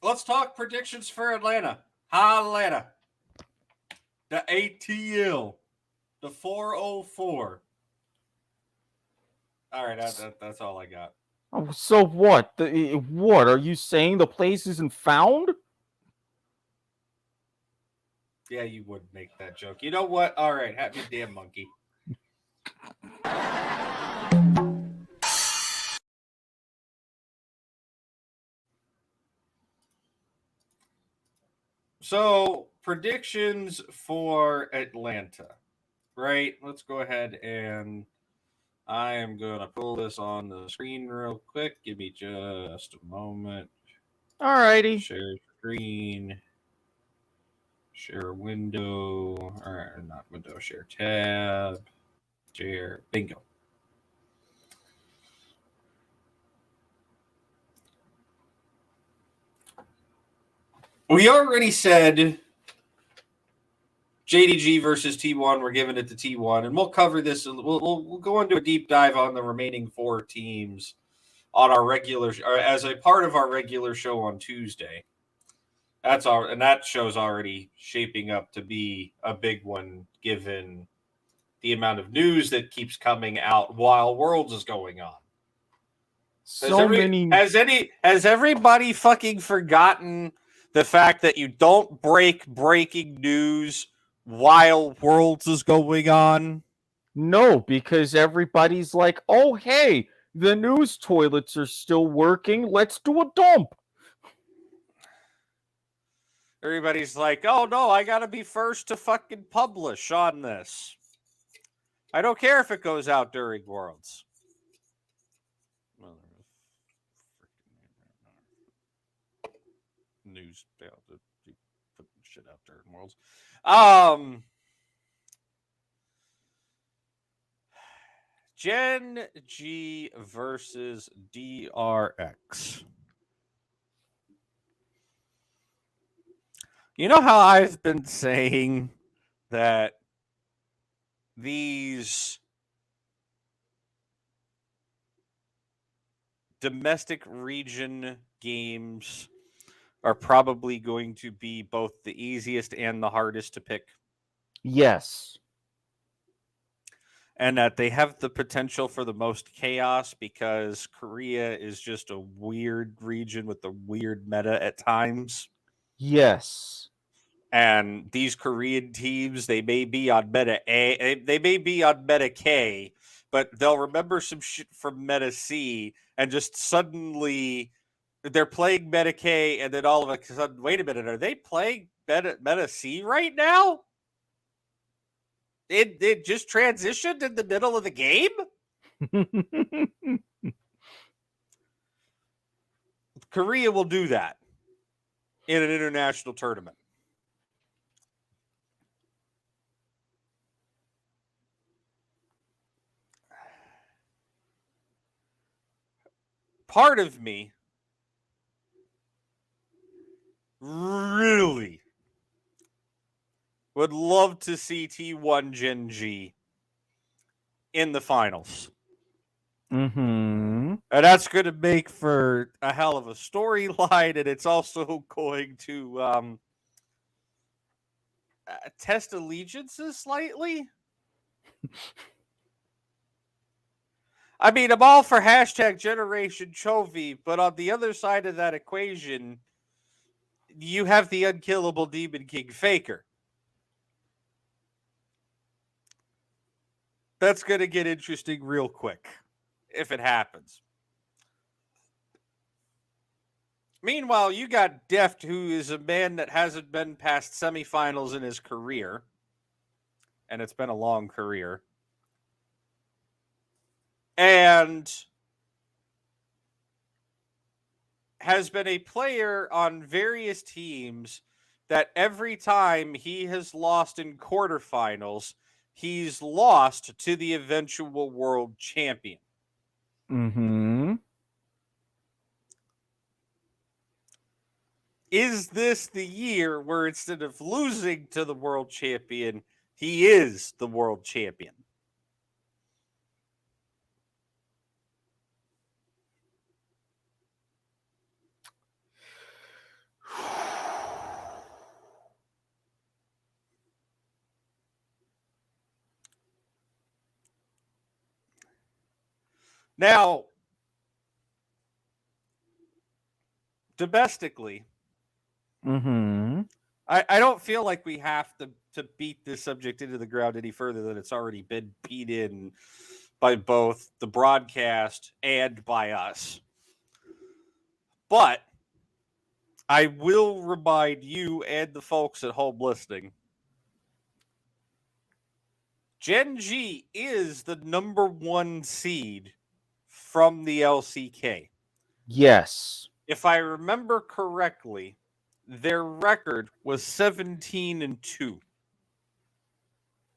Let's talk predictions for Atlanta. Atlanta. The ATL. The 404. All right, that's all I got. Oh, so what? What are you saying? The place isn't found? Yeah, you would make that joke. You know what? All right, happy damn monkey. So, predictions for Atlanta, right? Let's go ahead and I am going to pull this on the screen real quick. Give me just a moment. Alrighty. Share screen. Share window. Or not window, share tab. Share. Bingo. We already said JDG versus T1. We're giving it to T1, and we'll cover this. We'll go into a deep dive on the remaining 4 teams on our regular, or as a part of our regular show on Tuesday. And that show's already shaping up to be a big one, given the amount of news that keeps coming out while Worlds is going on. Has everybody fucking forgotten the fact that you don't break breaking news while Worlds is going on? No, because everybody's like, oh, hey, the news toilets are still working. Let's do a dump. Everybody's like, oh no, I gotta be first to fucking publish on this. I don't care if it goes out during Worlds. News put shit out during Worlds. Gen G versus DRX. You know how I've been saying that these domestic region games are probably going to be both the easiest and the hardest to pick? Yes. And that they have the potential for the most chaos because Korea is just a weird region with a weird meta at times. Yes. And these Korean teams, they may be on meta A, they may be on meta K, but they'll remember some shit from meta C and just suddenly they're playing meta K, and then all of a sudden, wait a minute, are they playing meta C right now? It just transitioned in the middle of the game? Korea will do that in an international tournament. Part of me really would love to see T1 Gen G in the finals. Mm-hmm. And that's going to make for a hell of a storyline, and it's also going to test allegiances slightly. I mean, I'm all for hashtag Generation Chovy, but on the other side of that equation, you have the unkillable Demon King Faker. That's going to get interesting real quick, if it happens. Meanwhile, you got Deft, who is a man that hasn't been past semifinals in his career, and it's been a long career. And has been a player on various teams that every time he has lost in quarterfinals, he's lost to the eventual world champion. Mm-hmm. is this the year where instead of losing to the world champion, he is the world champion? Now, domestically, Mm-hmm. I don't feel like we have to beat this subject into the ground any further than it's already been beat in by both the broadcast and by us. But I will remind you and the folks at home listening, Gen G is the number 1 seed from the LCK. Yes. If I remember correctly, their record was 17-2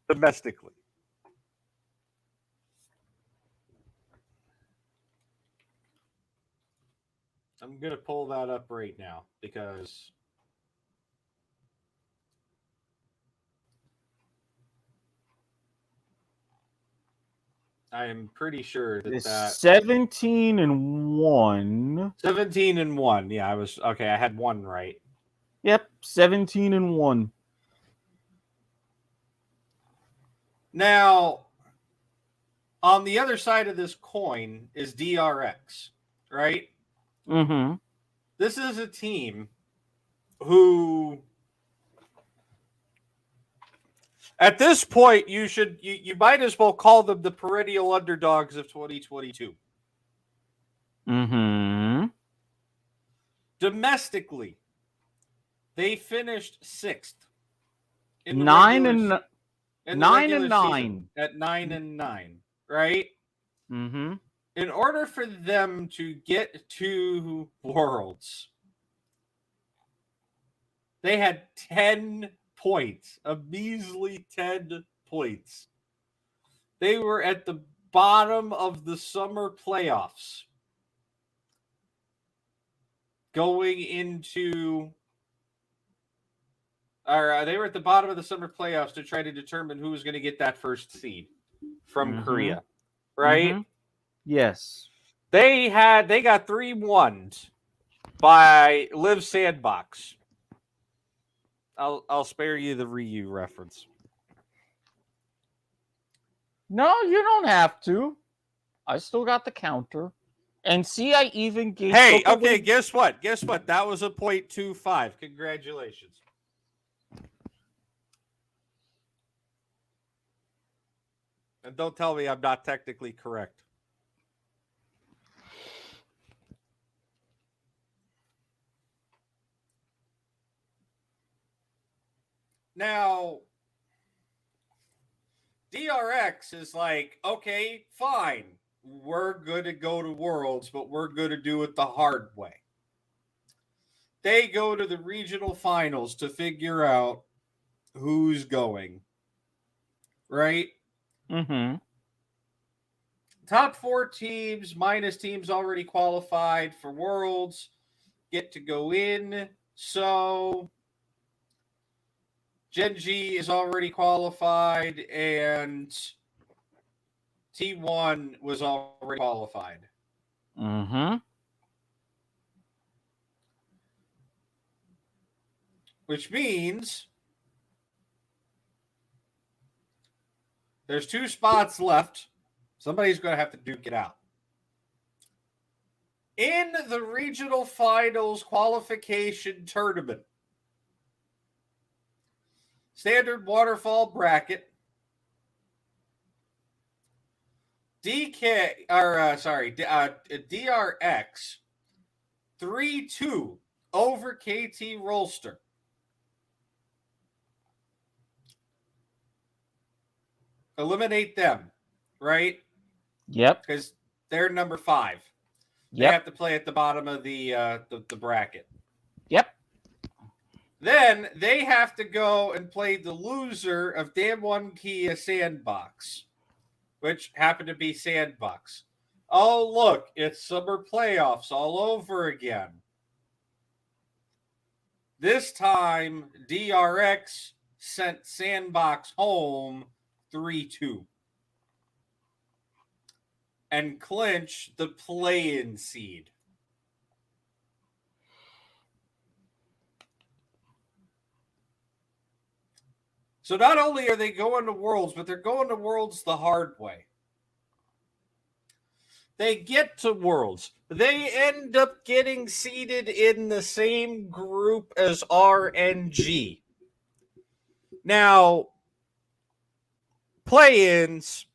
domestically. I'm going to pull that up right now because I am pretty sure that It's that 17-1. 17-1. Yeah, I was okay. I had one right. Yep, 17-1. Now, on the other side of this coin is DRX, right? Mm-hmm. This is a team who, at this point, you might as well call them the perennial underdogs of 2022. Mm-hmm. Domestically, they finished 6th. In the 9 regular and in the 9 regular and season 9. at 9-9, right? Mm-hmm. In order for them to get to Worlds, they had 10 points, a measly 10 points. They were at the bottom of the summer playoffs going into, or they were at the bottom of the summer playoffs to try to determine who was going to get that first seed from Mhm. Korea, right? Mhm. Yes. They got 3-1 by Live Sandbox. I'll spare you the Ryu reference. No, you don't have to. I still got the counter. And see, I even gave. Hey, took okay, away- guess what? Guess what? That was a .25. Congratulations. And don't tell me I'm not technically correct. Now, DRX is like, okay, fine. We're going to go to Worlds, but we're going to do it the hard way. They go to the regional finals to figure out who's going. Right? Mm-hmm. Top 4 teams minus teams already qualified for Worlds get to go in. So Gen G is already qualified and T1 was already qualified. Mm-hmm. Which means there's 2 spots left. Somebody's going to have to duke it out. In the regional finals qualification tournament, standard waterfall bracket, DRX 3-2 over KT Rolster. Eliminate them, right? Yep. Because they're number 5. They Yep. have to play at the bottom of the bracket. Yep. Then they have to go and play the loser of Damwon Kia Sandbox, which happened to be Sandbox. Oh, look, it's summer playoffs all over again. This time, DRX sent Sandbox home 3-2 and clinch the play-in seed. So not only are they going to Worlds, but they're going to Worlds the hard way. They get to Worlds. They end up getting seated in the same group as RNG. Now, play-ins,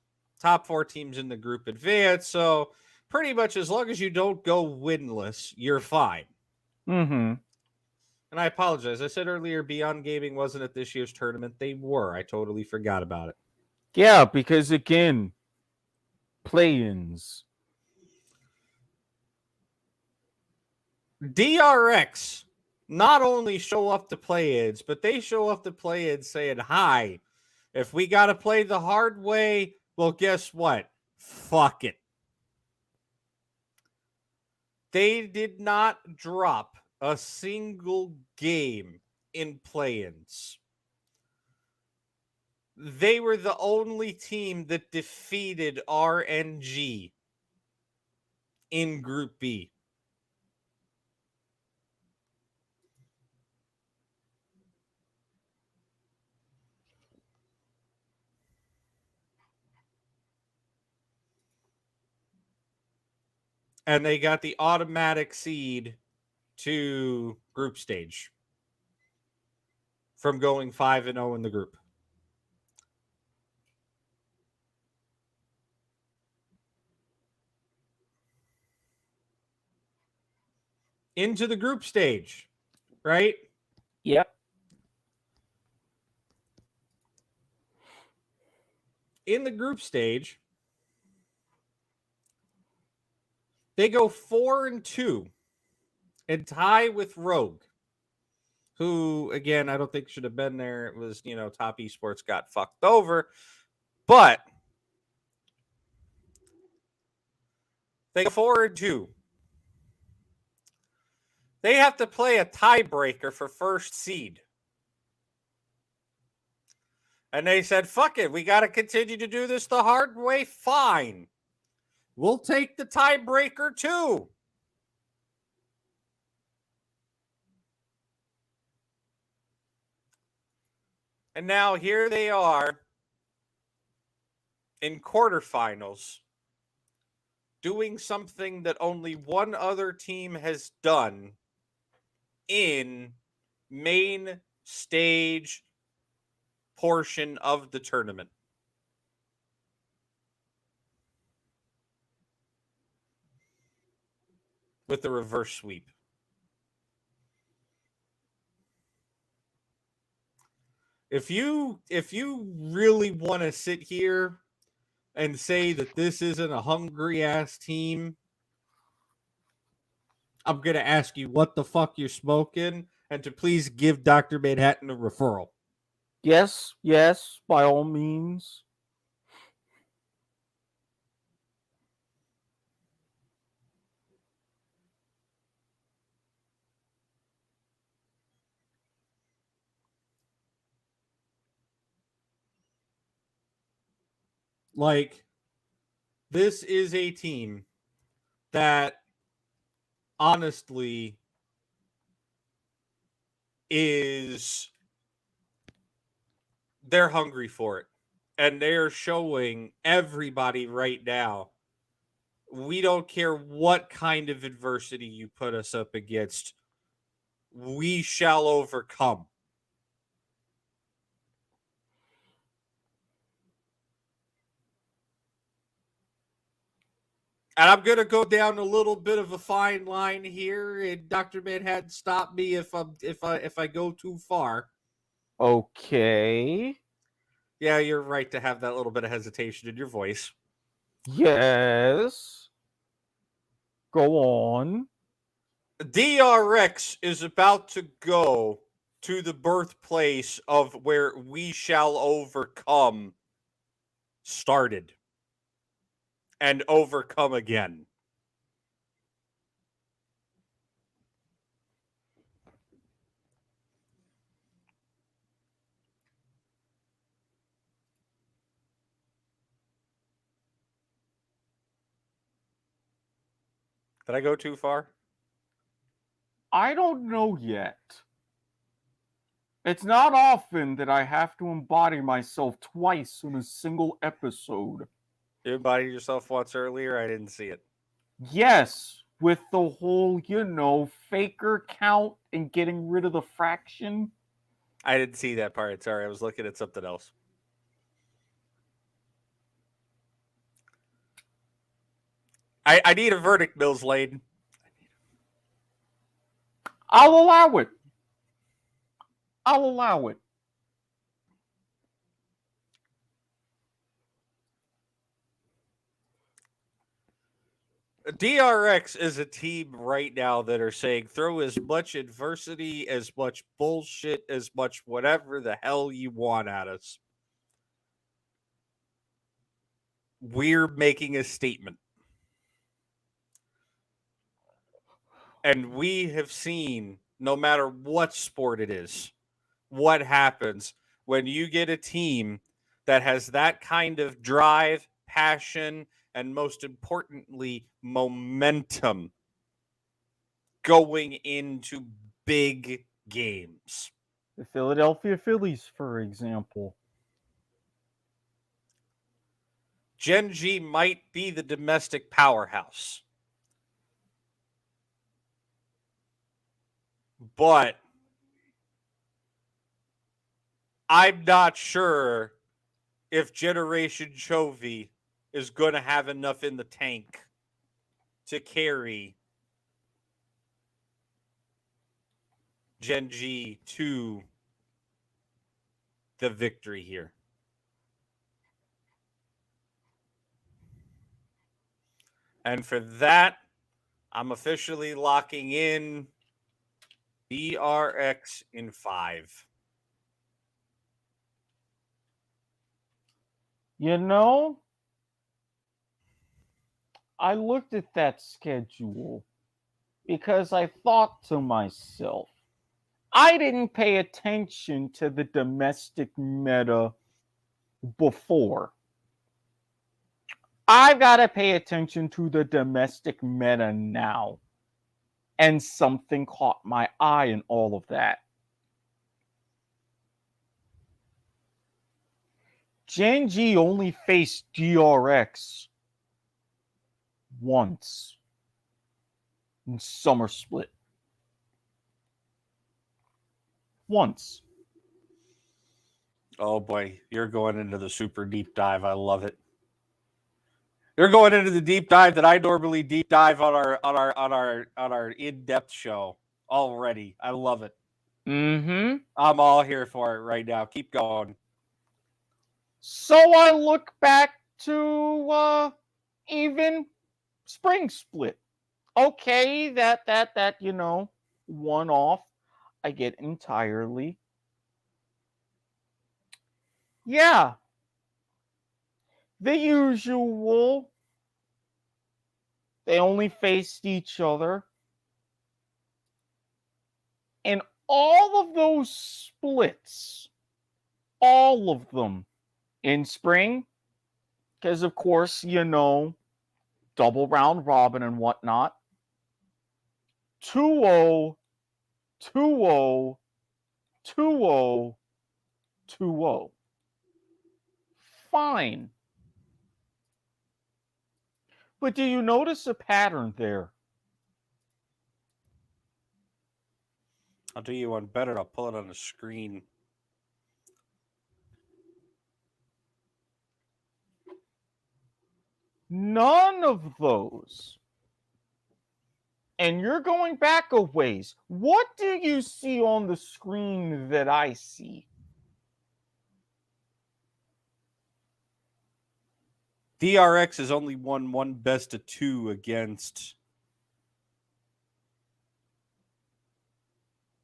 top 4 teams in the group advance, so pretty much as long as you don't go winless, you're fine. Mm-hmm. And I apologize. I said earlier Beyond Gaming wasn't at this year's tournament. They were. I totally forgot about it. Yeah, because again, play-ins. DRX not only show up to play-ins, but they show up to play-ins saying, hi, if we got to play the hard way, well, guess what? Fuck it. They did not drop a single game in play-ins. They were the only team that defeated RNG in Group B. And they got the automatic seed to group stage from going 5-0 in the group. Into the group stage, right? Yep. In the group stage, they go 4-2 and tie with Rogue, who, again, I don't think should have been there. It was, Top Esports got fucked over. But they go 4-2. They have to play a tiebreaker for first seed. And they said, fuck it, we got to continue to do this the hard way? Fine. We'll take the tiebreaker too. And now here they are in quarterfinals doing something that only one other team has done in main stage portion of the tournament. With the reverse sweep. If you really want to sit here and say that this isn't a hungry ass team, I'm going to ask you what the fuck you're smoking and to please give Dr. Manhattan a referral. Yes, by all means. Like, this is a team that honestly they're hungry for it. And they're showing everybody right now, we don't care what kind of adversity you put us up against, we shall overcome. And I'm going to go down a little bit of a fine line here, and Dr. Manhattan, stop me if I go too far. Okay. Yeah, you're right to have that little bit of hesitation in your voice. Yes. Go on. DRX is about to go to the birthplace of where we shall overcome started. And overcome again. Did I go too far? I don't know yet. It's not often that I have to embody myself twice in a single episode. You embodied yourself once earlier. I didn't see it. Yes, with the whole, faker count and getting rid of the fraction. I didn't see that part. Sorry, I was looking at something else. I need a verdict, Mills Lane. I'll allow it. I'll allow it. DRX is a team right now that are saying throw as much adversity, as much bullshit, as much whatever the hell you want at us. We're making a statement. And we have seen, no matter what sport it is, what happens when you get a team that has that kind of drive, passion, and most importantly, momentum going into big games. The Philadelphia Phillies, for example. Gen G might be the domestic powerhouse. But I'm not sure if Generation Chovy is going to have enough in the tank to carry Gen G to the victory here. And for that, I'm officially locking in DRX in 5. I looked at that schedule because I thought to myself, I didn't pay attention to the domestic meta before. I've got to pay attention to the domestic meta now. And something caught my eye in all of that. Gen G only faced DRX once in Summer Split. Once. Oh boy, you're going into the super deep dive. I love it. You're going into the deep dive that I normally deep dive on our in-depth show already. I love it. Mm-hmm. I'm all here for it right now. Keep going. So I look back to even Spring Split. Okay, that one off I get entirely. Yeah. The usual. They only faced each other. And all of those splits, all of them in spring, because of course, double round robin and whatnot. 2-0, 2-0, 2-0, 2-0. Fine. But do you notice a pattern there? I'll do you one better. I'll pull it on the screen. None of those. And you're going back a ways. What do you see on the screen that I see? DRX has only won one best of 2 against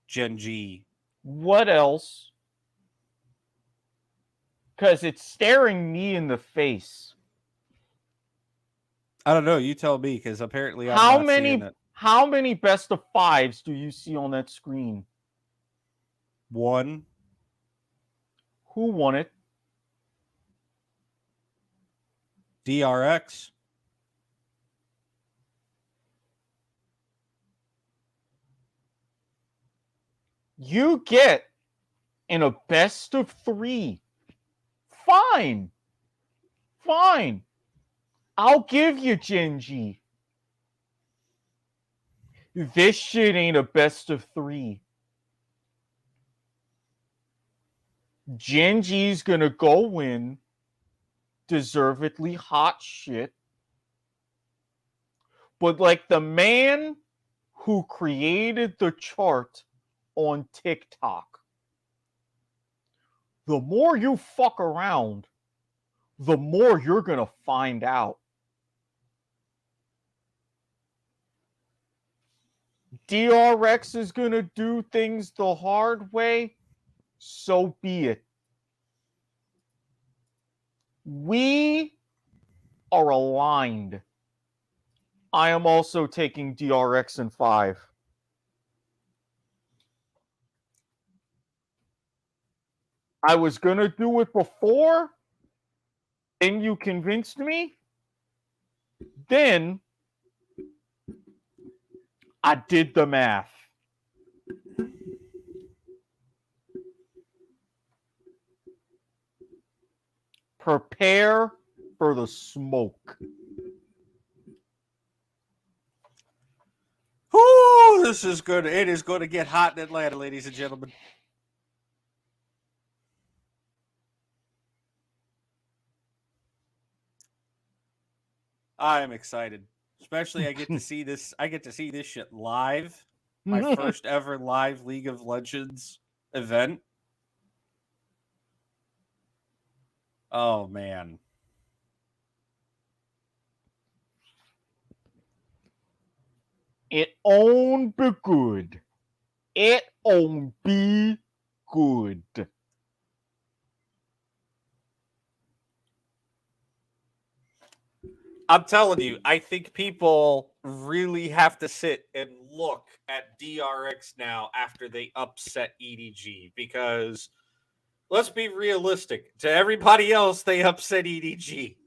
Gen G. What else? Because it's staring me in the face. I don't know. You tell me, because apparently I'm not seeing it. How many best of 5s do you see on that screen? 1. Who won it? DRX. you get in a best of 3. Fine. Fine. I'll give you Genji. This shit ain't a best of 3. Genji's gonna go win deservedly hot shit. But like the man who created the chart on TikTok, the more you fuck around, the more you're gonna find out. DRX is gonna do things the hard way, so be it. We are aligned. I am also taking DRX in 5. I was gonna do it before, and you convinced me. Then I did the math. Prepare for the smoke. Whoo, this is good. It is going to get hot in Atlanta, ladies and gentlemen. I am excited. Especially I get to see this. I get to see this shit live. My first ever live League of Legends event. Oh man. It won't be good. It won't be good. I'm telling you, I think people really have to sit and look at DRX now after they upset EDG because let's be realistic. To everybody else, they upset EDG.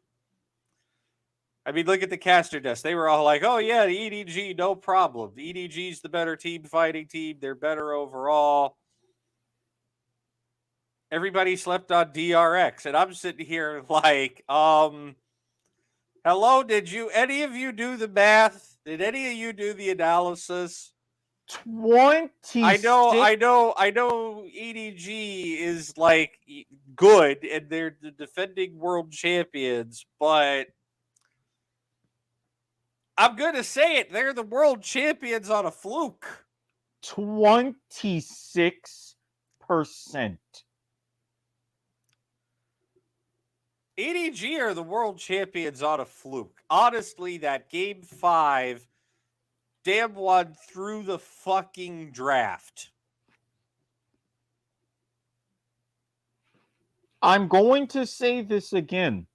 I mean, look at the caster desk. They were all like, oh, yeah, the EDG, no problem. The EDG's the better team fighting team. They're better overall. Everybody slept on DRX. And I'm sitting here like, hello, did any of you do the math? Did any of you do the analysis? 26. I know EDG is like good and they're the defending world champions, but I'm going to say it. They're the world champions on a fluke. 26%. EDG are the world champions on a fluke. Honestly, that game 5 damn one through the fucking draft. I'm going to say this again.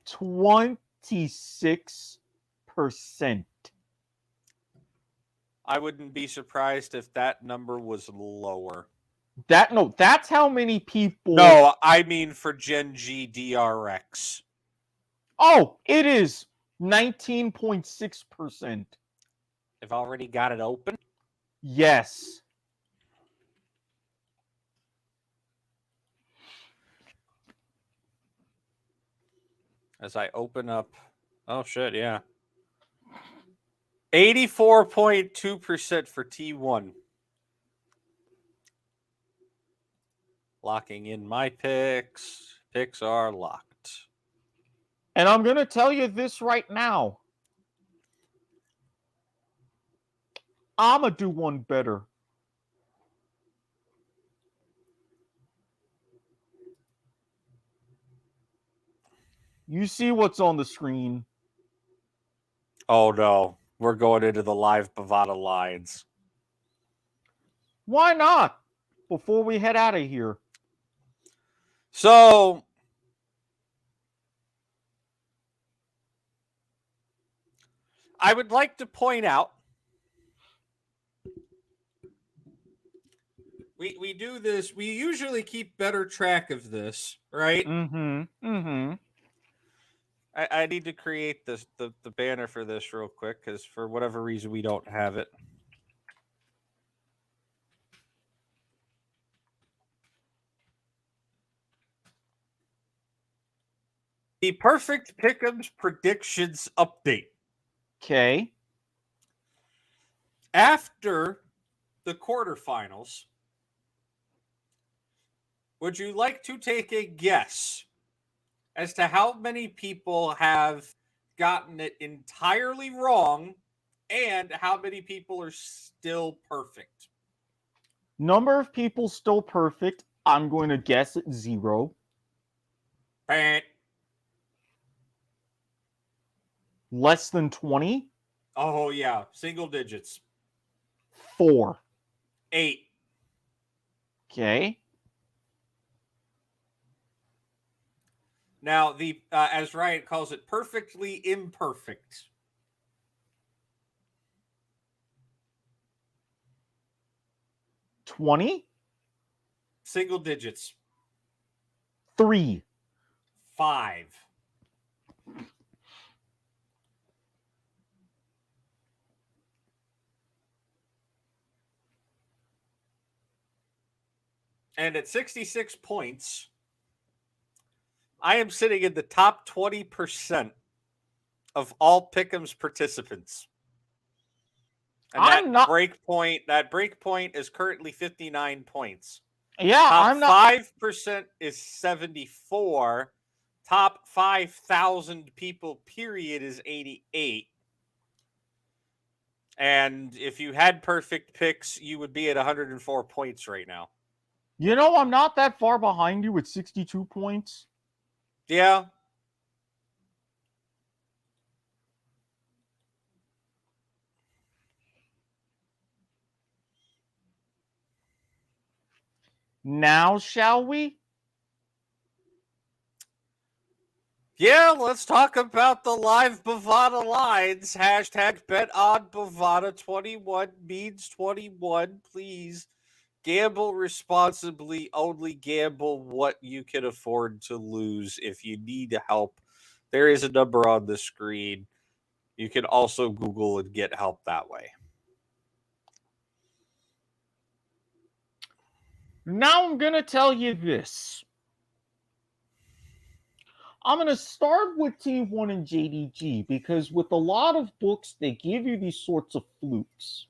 26%. I wouldn't be surprised if that number was lower. That's how many people. No, I mean for Gen G DRX. Oh, it is 19.6%. I've already got it open. Yes. As I open up. Oh, shit, yeah. 84.2% for T1. Locking in my picks. Picks are locked. And I'm going to tell you this right now. I'm going to do one better. You see what's on the screen. Oh, no. We're going into the live Bovada lines. Why not? Before we head out of here. So, I would like to point out we do this. We usually keep better track of this, right? I need to create this the banner for this real quick because for whatever reason we don't have it. The Perfect Pick'ems predictions update. Okay. After the quarterfinals, would you like to take a guess as to how many people have gotten it entirely wrong and how many people are still perfect? Number of people still perfect. I'm going to guess at 0. Less than 20? Oh, yeah. Single digits. 4. 8. Okay. Now, the as Riot calls it, perfectly imperfect. 20? Single digits. 3. 5. And at 66 points, I am sitting in the top 20% of all Pick'ems participants. And that break point is currently 59 points. Yeah, top I'm not 5% is 74. Top 5,000 people period is 88. And if you had perfect picks, you would be at 104 points right now. You know, I'm not that far behind you with 62 points. Yeah. Now, shall we? Yeah, let's talk about the live Bovada lines. Hashtag bet on Bovada 21 means 21. Please gamble responsibly. Only gamble what you can afford to lose. If you need help, there is a number on the screen. You can also Google and get help that way. Now I'm going to tell you this. I'm going to start with T1 and JDG because with a lot of books, they give you these sorts of flukes.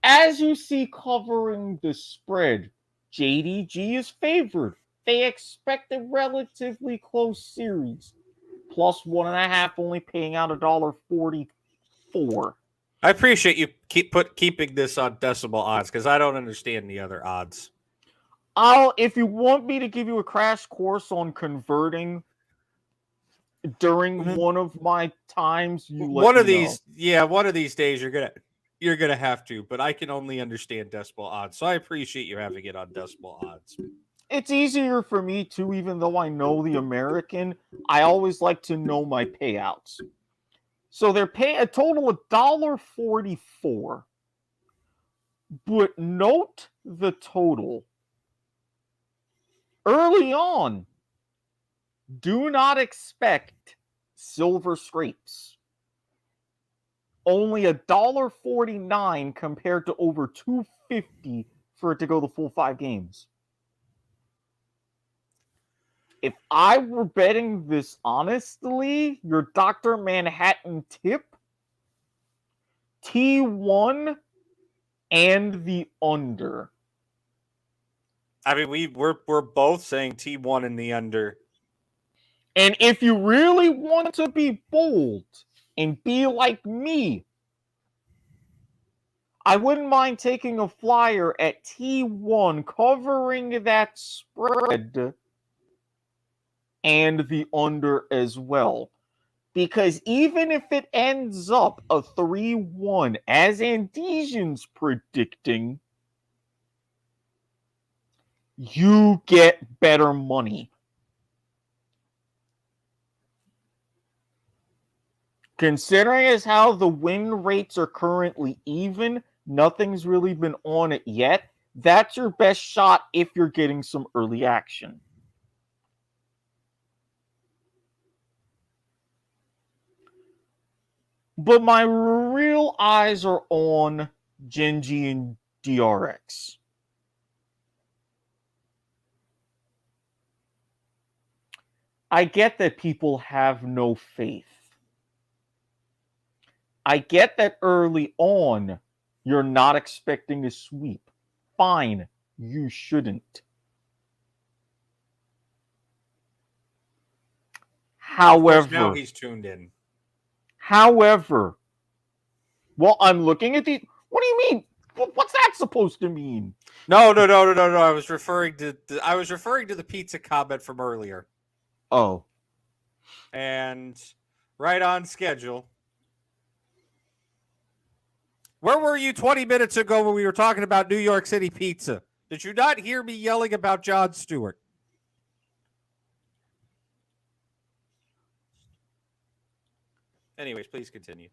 As you see covering the spread, JDG is favored. They expect a relatively close series. Plus 1.5 only paying out $1.44. I appreciate you keeping this on decimal odds because I don't understand the other odds. If you want me to give you a crash course on converting during one of my times, you let One of me these, know. yeah, one of these days you're gonna have to, but I can only understand decimal odds, so I appreciate you having it on decimal odds. It's easier for me too, even though I know the American. I always like to know my payouts. So they're paying a total of $1.44. But note the total. Early on, do not expect silver scrapes. Only $1.49 compared to over $2.50 for it to go the full 5 games. If I were betting this honestly, your Dr. Manhattan tip, T1 and the under. I mean, we're both saying T1 in the under. And if you really want to be bold and be like me, I wouldn't mind taking a flyer at T1 covering that spread and the under as well. Because even if it ends up a 3-1, as Andesian's predicting, you get better money. Considering as how the win rates are currently even, nothing's really been on it yet. That's your best shot if you're getting some early action. But my real eyes are on Genji and DRX. I get that people have no faith. I get that early on you're not expecting a sweep. Fine, you shouldn't. Of course, now However, he's tuned in. well, I'm looking at the. What do you mean? What's that supposed to mean? No. I was referring to the pizza comment from earlier, Oh, and right on schedule. Where were you 20 minutes ago when we were talking about New York City pizza? Did you not hear me yelling about Jon Stewart? Anyways, please continue.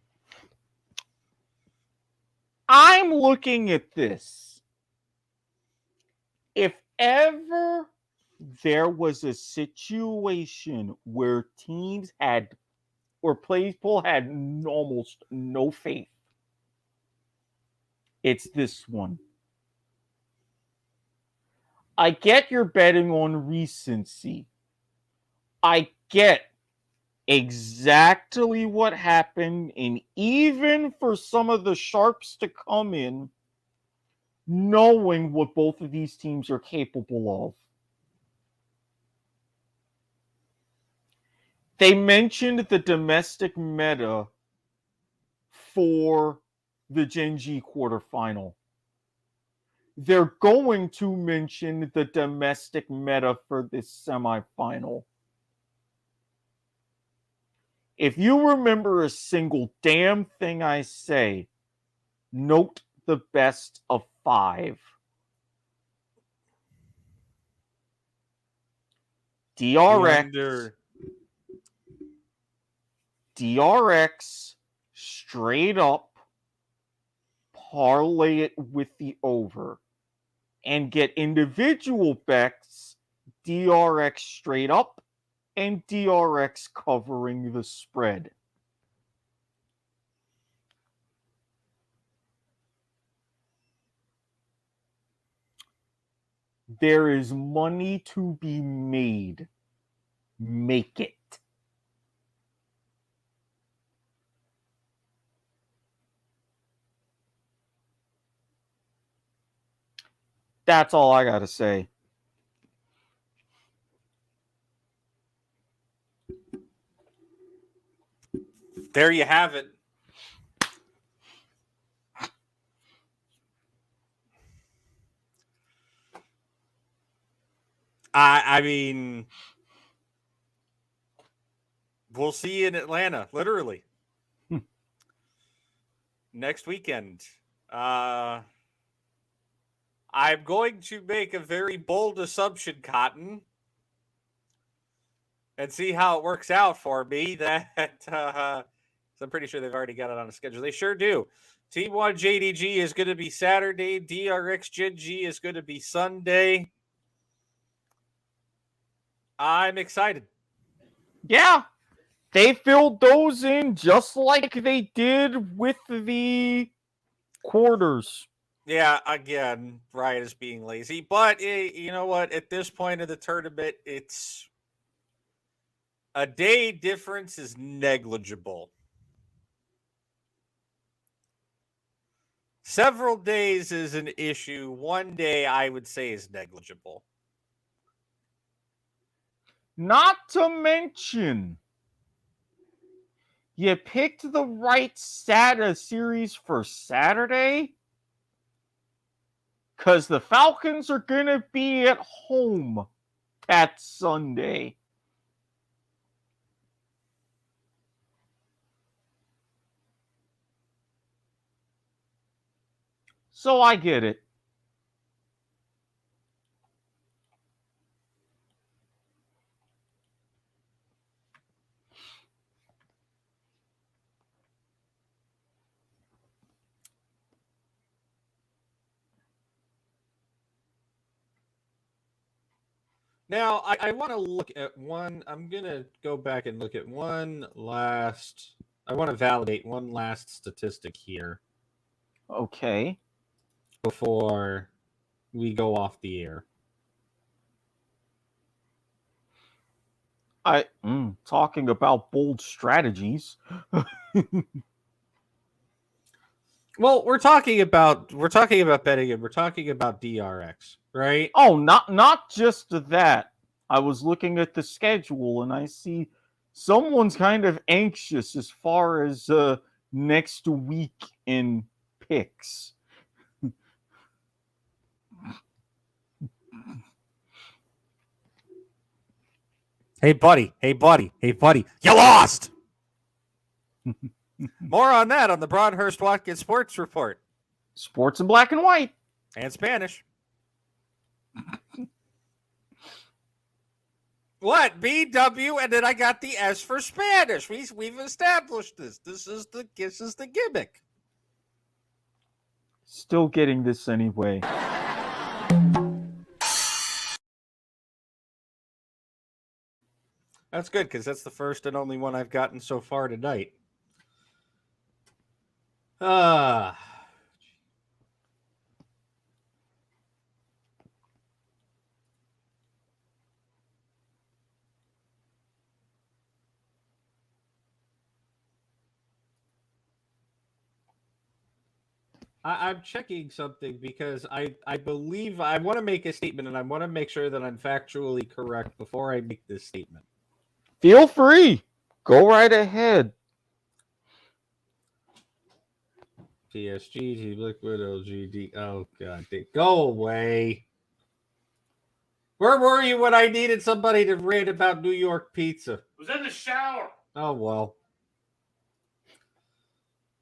I'm looking at this. If ever there was a situation where teams had or people had almost no faith, it's this one. I get you're betting on recency. I get exactly what happened, and even for some of the sharps to come in, knowing what both of these teams are capable of. They mentioned the domestic meta for the Gen G quarterfinal. They're going to mention the domestic meta for this semifinal. If you remember a single damn thing I say, note the best of 5. DRX straight up parlay it with the over and get individual bets DRX straight up and DRX covering the spread. There is money to be made. Make it. That's all I got to say. There you have it. I mean, we'll see you in Atlanta, literally. Next weekend. I'm going to make a very bold assumption, Cotton, and see how it works out for me. That I'm pretty sure they've already got it on the schedule. They sure do. Team 1 JDG is going to be Saturday. DRX Gen G is going to be Sunday. I'm excited. Yeah, they filled those in just like they did with the quarters. Yeah, again, Riot is being lazy. But you know what? At this point of the tournament, it's a day difference is negligible. Several days is an issue. One day, I would say, is negligible. Not to mention, you picked the right series for Saturday because the Falcons are going to be at home that Sunday. So I get it. Now, I want to look at one. I'm going to go back and look at one last. I want to validate one last statistic here. Okay. Before we go off the air. Talking about bold strategies. Well, we're talking about betting and we're talking about DRX, right? Oh, not just that. I was looking at the schedule and I see someone's kind of anxious as far as next week in picks. Hey buddy, you lost. More on that on the Broadhurst Watkins Sports Report. Sports in black and white. And Spanish. What? BW, and then I got the S for Spanish. We've established this. This is the gimmick. Still getting this anyway. That's good, because that's the first and only one I've gotten so far tonight. I'm checking something because I believe I want to make a statement and I want to make sure that I'm factually correct before I make this statement. Feel free. Go right ahead. PSG, Team Liquid, LGD. Oh, God. Go away. Where were you when I needed somebody to read about New York pizza? Was in the shower. Oh, well.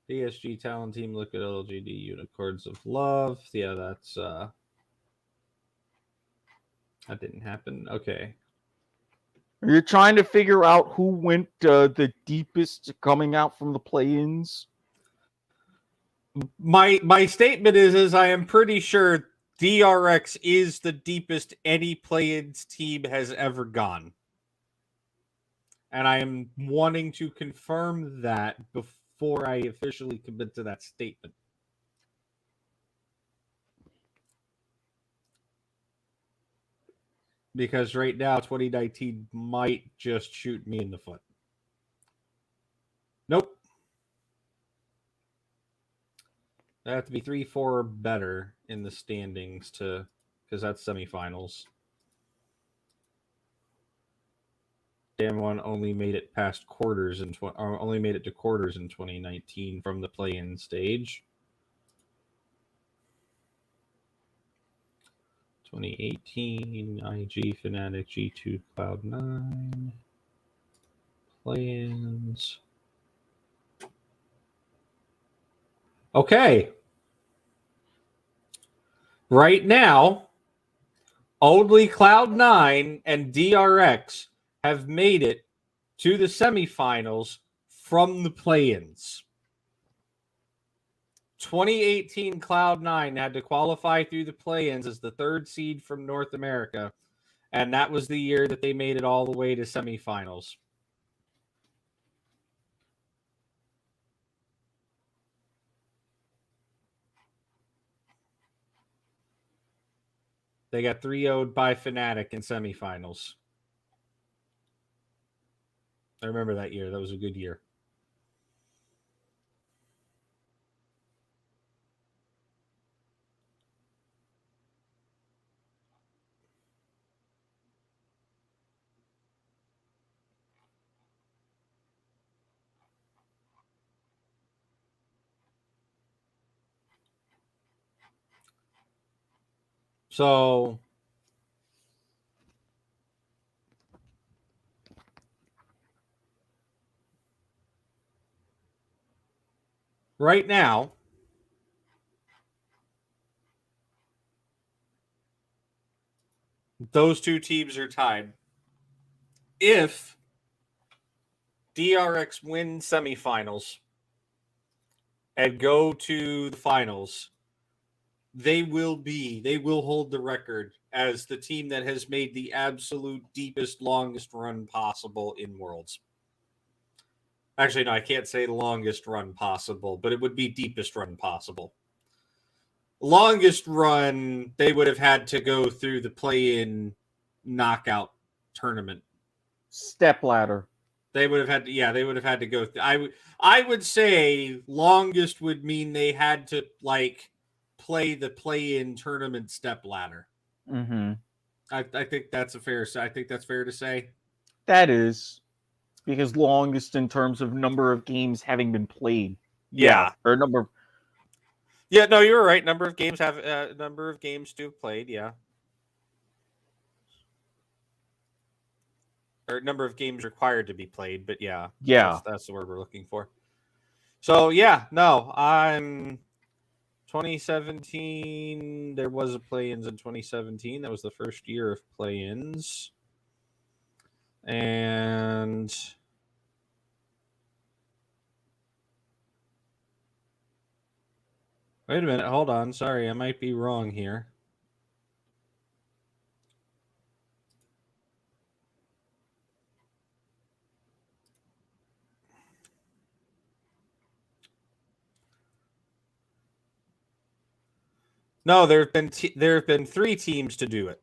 PSG, Talon Team, Liquid, LGD, Unicorns of Love. Yeah, that's, that didn't happen. Okay. Are you trying to figure out who went the deepest coming out from the play-ins? My statement is I am pretty sure DRX is the deepest any play-ins team has ever gone. And I am wanting to confirm that before I officially commit to that statement. Because right now, 2019 might just shoot me in the foot. Nope. I have to be 3-4 better in the standings because that's semifinals. Damn one only made it past quarters only made it to quarters in 2019 from the play-in stage. 2018 IG Fnatic G2 Cloud9 play-ins. Okay. Right now, only Cloud9 and DRX have made it to the semifinals from the play-ins. 2018 Cloud9 had to qualify through the play-ins as the third seed from North America, and that was the year that they made it all the way to semifinals. They got 3-0'd by Fnatic in semifinals. I remember that year. That was a good year. So right now, those two teams are tied. If DRX win semifinals and go to the finals, they will hold the record as the team that has made the absolute deepest, longest run possible in Worlds. Actually, no, I can't say longest run possible, but it would be deepest run possible. Longest run, they would have had to go through the play-in knockout tournament Step ladder. They would have had to, yeah, they would have had to go. I would say longest would mean they had to like play the play-in tournament step ladder. Mm-hmm. I think that's fair to say. That is because longest in terms of number of games having been played. Yeah. Or number. Yeah, no, you were right. Number of games to have played. Yeah. Or number of games required to be played, but yeah. That's the word we're looking for. So yeah, no, I'm 2017. There was a play-ins in 2017. That was the first year of play-ins. And wait a minute, hold on. Sorry, I might be wrong here. No, there have been 3 teams to do it.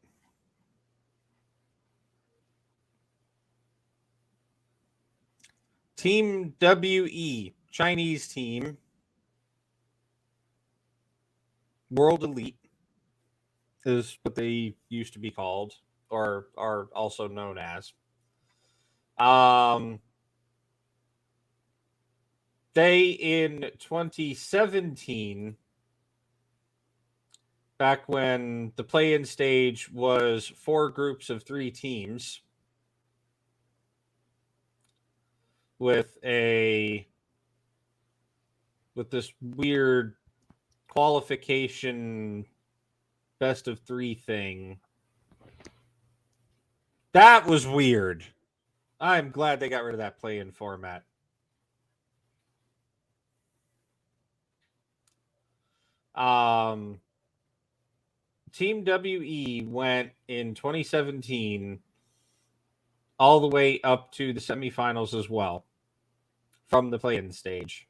Team WE, Chinese team, World Elite is what they used to be called, or are also known as. They in 2017, back when the play-in stage was 4 groups of 3 teams with this weird qualification best of 3 thing. That was weird. I'm glad they got rid of that play-in format. Team WE went in 2017 all the way up to the semifinals as well from the play-in stage.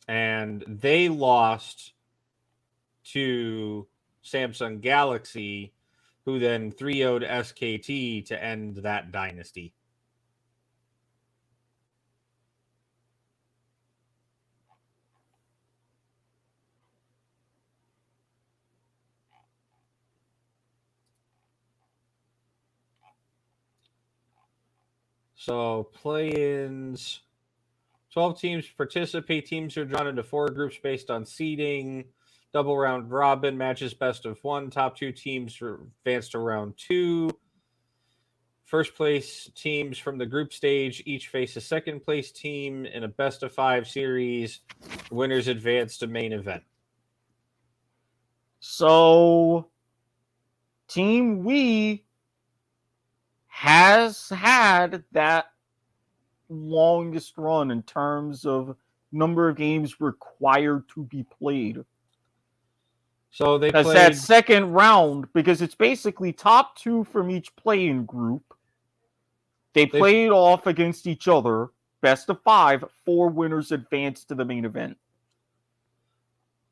And they lost to Samsung Galaxy, who then 3-0'd SKT to end that dynasty. So play-ins, 12 teams participate. Teams are drawn into 4 groups based on seeding. Double round robin matches best of 1. Top 2 teams advance to round 2. First place teams from the group stage each face a second place team in a best of 5 series. Winners advance to main event. So, Team We has had that longest run in terms of number of games required to be played. So they played that second round, because it's basically top 2 from each play-in group. They played off against each other, best of 5. 4 winners advance to the main event.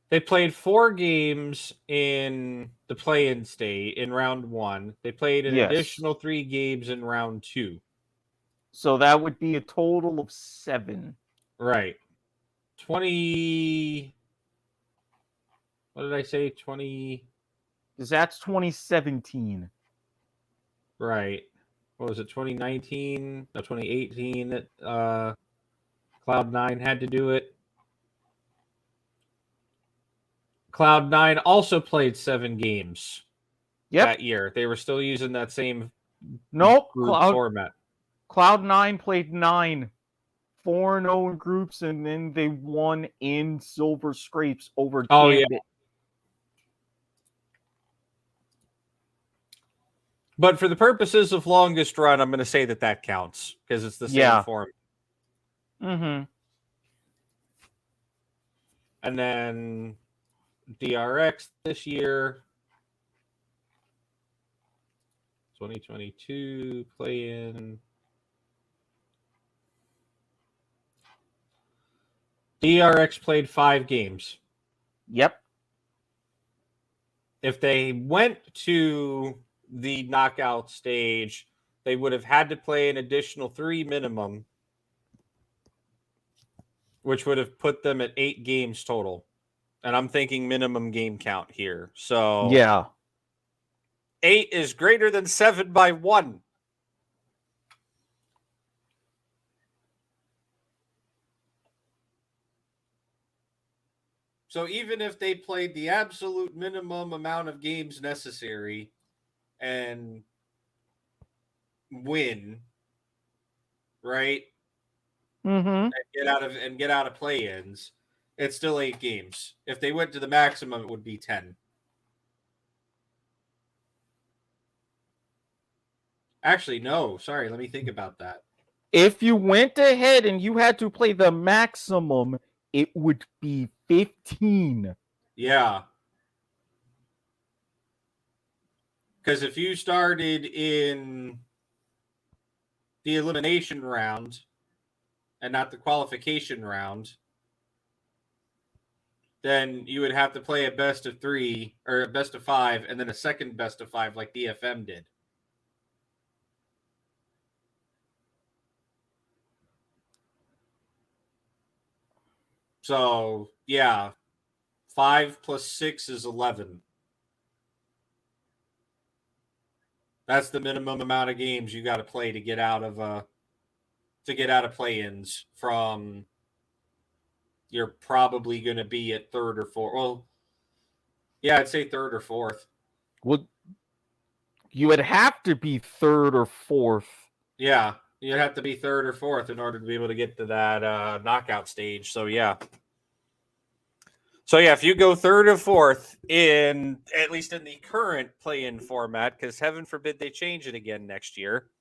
They played 4 games in the play-in state in round 1. They played an additional 3 games in round 2. So that would be a total of 7. Right. 20. What did I say? 20. Because that's 2017. Right. What was it? 2019? No, 2018 that Cloud9 had to do it. Cloud9 also played 7 games that year. They were still using that same group format. Cloud9 played 9. 4-0 in groups, and then they won in Silver Scrapes over Gambit. Yeah. But for the purposes of longest run, I'm going to say that counts because it's the same form. Mm-hmm. And then DRX this year, 2022 play-in. DRX played 5 games. Yep. if they went to the knockout stage, they would have had to play an additional 3 minimum, which would have put them at 8 games total. And I'm thinking minimum game count here. So Yeah. 8 is greater than 7 by 1. So even if they played the absolute minimum amount of games necessary and win, right? Mm-hmm. And get out of play-ins, it's still 8 games. If they went to the maximum, it would be 10. Actually, no. Sorry, let me think about that. If you went ahead and you had to play the maximum, it would be 15. Yeah. Because if you started in the elimination round and not the qualification round, then you would have to play a best of 3 or a best of 5 and then a second best of 5 like DFM did. So, yeah, 5 plus 6 is 11. That's the minimum amount of games you got to play to get out of play-ins from. You're probably going to be at 3rd or 4th. Well, yeah, I'd say 3rd or 4th. Well, you would have to be 3rd or 4th. Yeah, you'd have to be 3rd or 4th in order to be able to get to that knockout stage. So yeah. So yeah, if you go 3rd or 4th in at least in the current play-in format, because heaven forbid they change it again next year,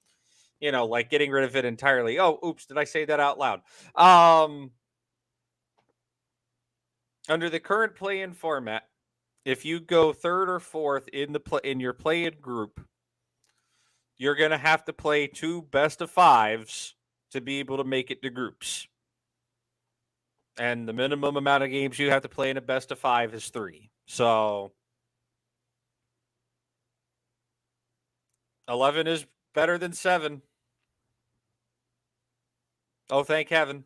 you know, like getting rid of it entirely. Oh, oops, did I say that out loud? Under the current play-in format, if you go 3rd or 4th in your play-in group, you're going to have to play 2 best of 5s to be able to make it to groups. And the minimum amount of games you have to play in a best of 5 is 3. So 11 is better than 7. Oh, thank heaven.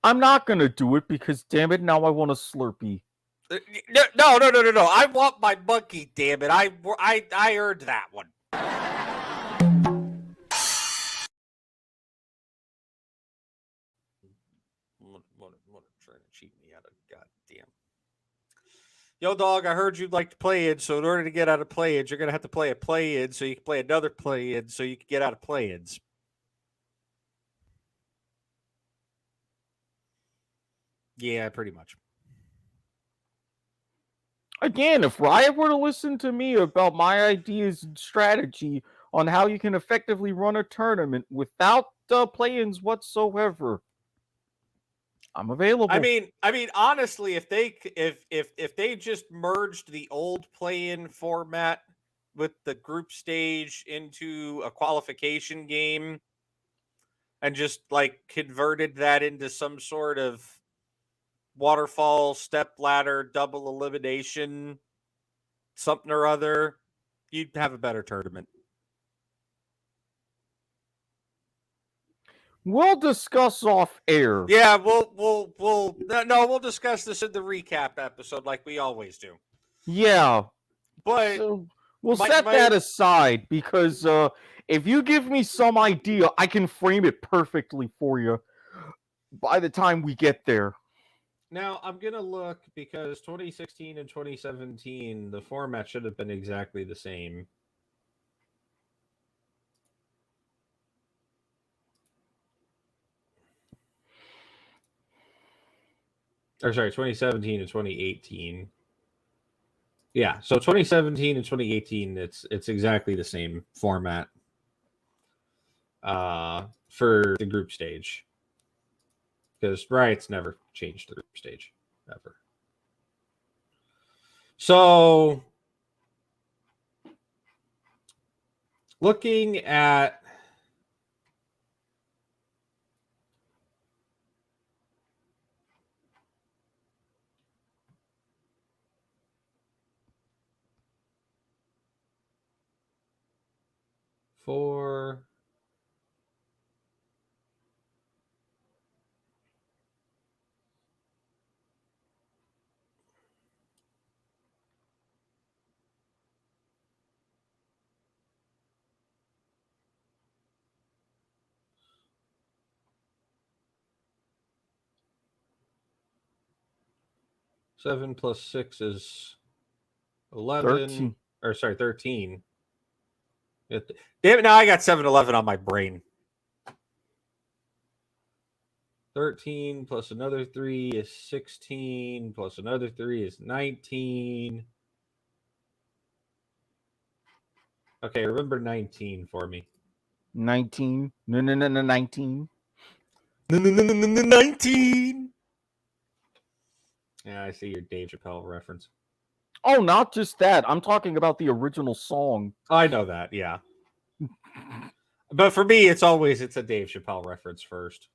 I'm not going to do it because, damn it, now I want a Slurpee. No. I want my monkey, damn it. I earned that one. What trying to cheat me out of goddamn. Yo, dog, I heard you'd like to play in, so in order to get out of play-ins, you're going to have to play a play-in so you can play another play-in so you can get out of play-ins. Yeah, pretty much. Again, if Riot were to listen to me about my ideas and strategy on how you can effectively run a tournament without play-ins whatsoever, I'm available. I mean, honestly, if they just merged the old play-in format with the group stage into a qualification game and just like converted that into some sort of waterfall, step ladder, double elimination, something or other, you'd have a better tournament. We'll discuss off air. Yeah, we'll discuss this in the recap episode like we always do. Yeah. But so we'll set that aside because if you give me some idea, I can frame it perfectly for you by the time we get there. Now, I'm going to look because 2016 and 2017, the format should have been exactly the same. Or sorry, 2017 and 2018. Yeah, so 2017 and 2018, it's exactly the same format for the group stage. Because Riot's never changed the group stage, ever. So, looking at 4. Seven plus 6 is 11. 13. Or sorry, 13. Damn it! Now I got 7-11 on my brain. 13 plus another 3 is 16 plus another 3 is 19. Okay, remember 19 for me. 19. No, 19. 19. Yeah, I see your Dave Chappelle reference. Oh, not just that. I'm talking about the original song. I know that, yeah. But for me, it's a Dave Chappelle reference first.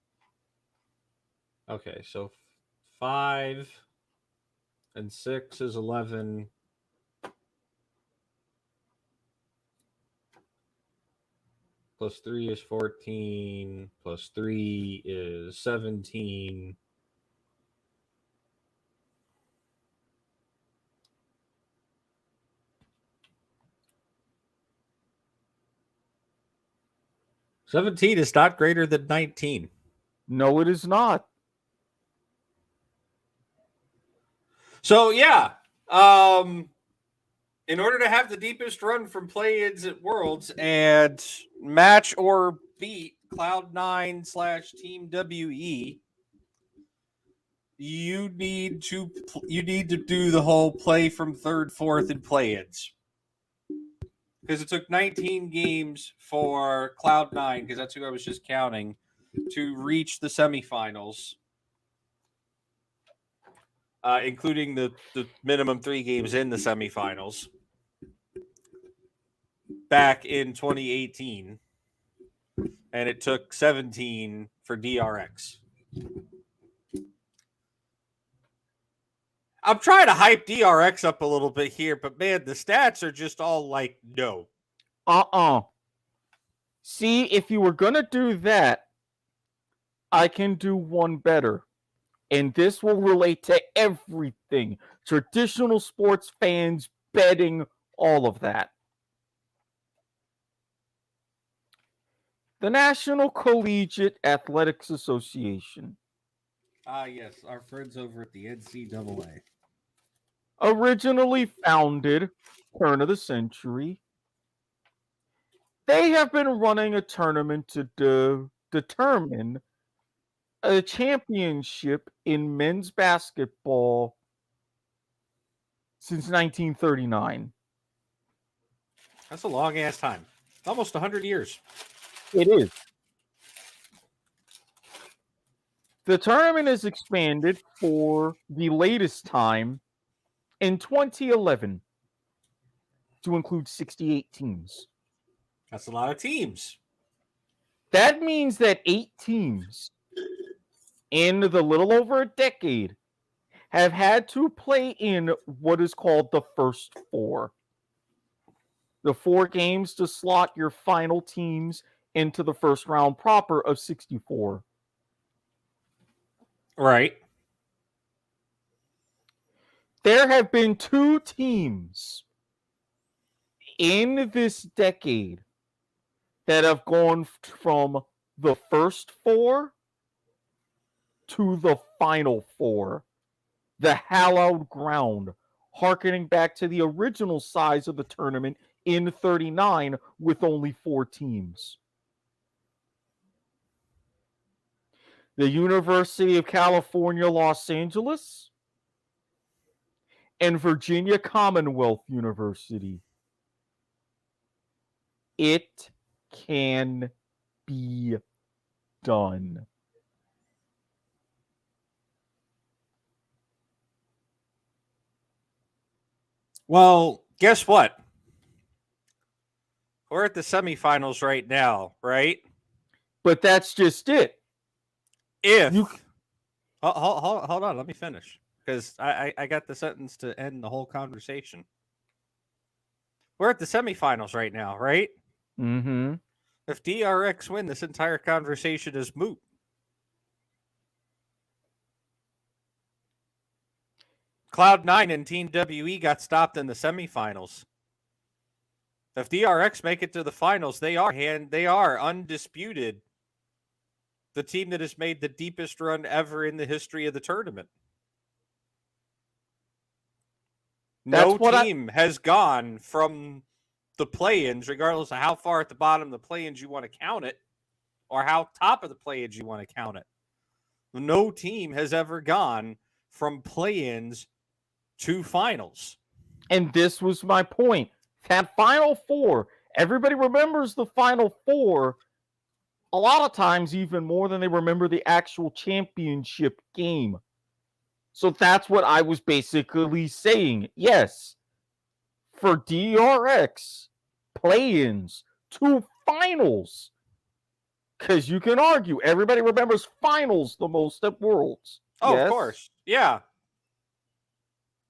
Okay, so 5 and 6 is 11. Plus 3 is 14. Plus 3 is 17. $17 is not greater than 19. No, it is not. So yeah, in order to have the deepest run from play-ins at Worlds and match or beat Cloud9 / Team WE, you need to do the whole play from third, fourth, and play-ins. Because it took 19 games for Cloud9, because that's who I was just counting, to reach the semifinals. Including the minimum 3 games in the semifinals back in 2018. And it took 17 for DRX. I'm trying to hype DRX up a little bit here, but man, the stats are just all like, no. See, if you were going to do that, I can do one better. And this will relate to everything. Traditional sports fans, betting, all of that. The National Collegiate Athletics Association. Ah, yes, our friends over at the NCAA. Originally founded turn of the century. They have been running a tournament to determine a championship in men's basketball since 1939. That's a long ass time. Almost 100 years. It is. The tournament is expanded for the latest time in 2011 to include 68 teams. That's a lot of teams. That means that 8 teams in the little over a decade have had to play in what is called the first 4. The 4 games to slot your final teams into the first round proper of 64. Right. There have been 2 teams in this decade that have gone from the first 4 to the final 4. The hallowed ground, harkening back to the original size of the tournament in 39 with only 4 teams. The University of California, Los Angeles, and Virginia Commonwealth University. It can be done. Well, guess what? We're at the semifinals right now, right? But that's just it. If hold on, let me finish, because I got the sentence to end the whole conversation. We're at the semifinals right now, right? Mm-hmm. If DRX win, this entire conversation is moot. Cloud9 and Team WE got stopped in the semifinals. If DRX make it to the finals, they are undisputed the team that has made the deepest run ever in the history of the tournament. No team has gone from the play-ins, regardless of how far at the bottom of the play-ins you want to count it, or how top of the play-ins you want to count it. No team has ever gone from play-ins to finals. And this was my point. That Final Four, everybody remembers the Final Four a lot of times even more than they remember the actual championship game. So that's what I was basically saying. Yes, for DRX, play-ins to finals. Because you can argue, everybody remembers finals the most at Worlds. Oh, yes? Of course. Yeah.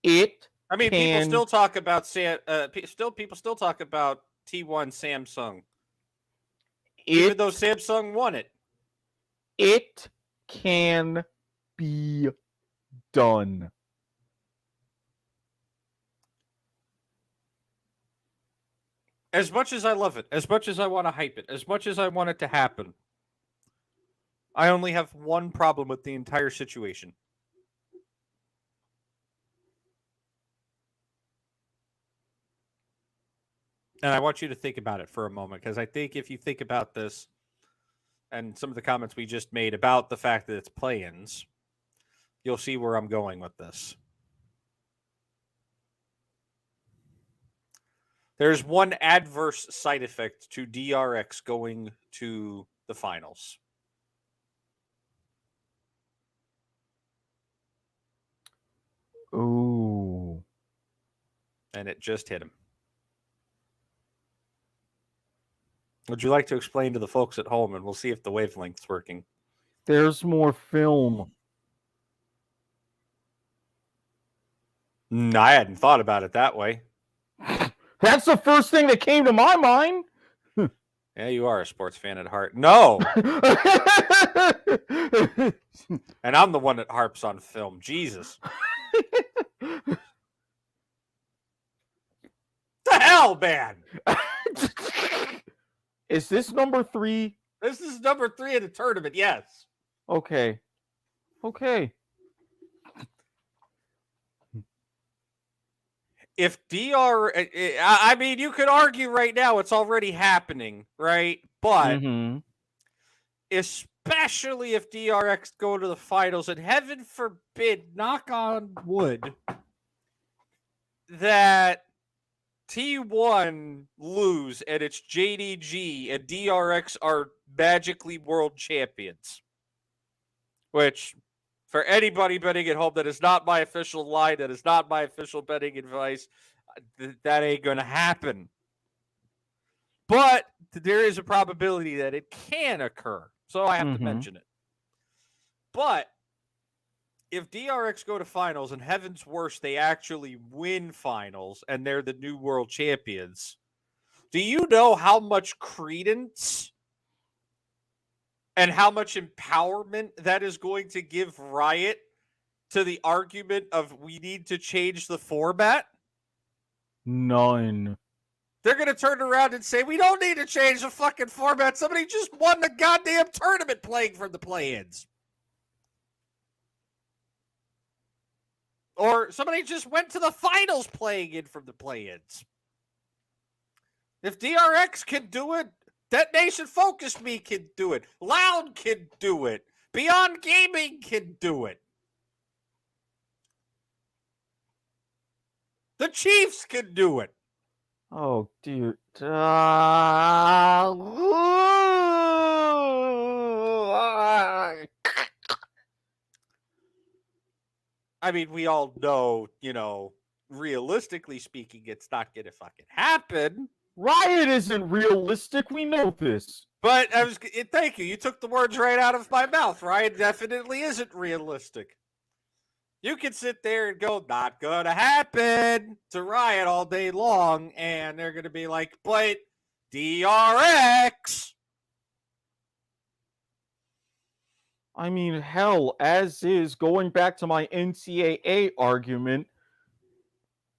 People still talk about people still talk about T1 Samsung. Even though Samsung won it. It can be done. As much as I love it, as much as I want to hype it, as much as I want it to happen, I only have one problem with the entire situation. And I want you to think about it for a moment, because I think if you think about this and some of the comments we just made about the fact that it's play-ins, you'll see where I'm going with this. There's one adverse side effect to DRX going to the finals. Ooh. And it just hit him. Would you like to explain to the folks at home, and we'll see if the wavelength's working? There's more film. I hadn't thought about it that way. That's the first thing that came to my mind. Yeah, you are a sports fan at heart. No! And I'm the one that harps on film. Jesus. The hell, man? Is this number 3? This is number 3 in the tournament, yes. Okay. If you could argue right now it's already happening, right? But especially if DRX go to the finals, and heaven forbid, knock on wood, that T1 lose and it's JDG and DRX are magically world champions. Which, for anybody betting at home, that is not my official line, that is not my official betting advice, that ain't going to happen. But there is a probability that it can occur. So I have to mention it. But if DRX go to finals, and heaven's worse, they actually win finals and they're the new world champions, do you know how much credence and how much empowerment that is going to give Riot to the argument of we need to change the format? None. They're going to turn around and say, we don't need to change the fucking format. Somebody just won the goddamn tournament playing from the play-ins. Or somebody just went to the finals playing in from the play-ins. If DRX can do it, That Nation Focus Me can do it. Loud can do it. Beyond Gaming can do it. The Chiefs can do it. Oh, dear. I mean, we all know, realistically speaking, it's not going to fucking happen. Riot isn't realistic. We know this. But thank you. You took the words right out of my mouth. Riot definitely isn't realistic. You can sit there and go, not going to happen to Riot all day long. And they're going to be like, but DRX. I mean, hell, as is, going back to my NCAA argument,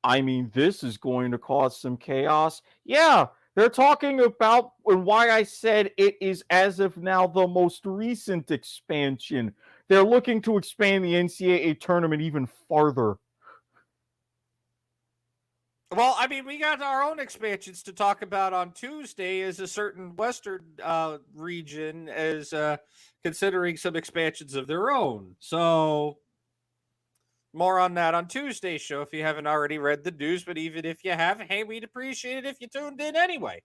I mean, this is going to cause some chaos. Yeah, they're talking about and why I said it is as of now the most recent expansion. They're looking to expand the NCAA tournament even farther. Well, I mean, we got our own expansions to talk about on Tuesday as a certain Western region is considering some expansions of their own. So more on that on Tuesday's show if you haven't already read the news. But even if you have, hey, we'd appreciate it if you tuned in anyway.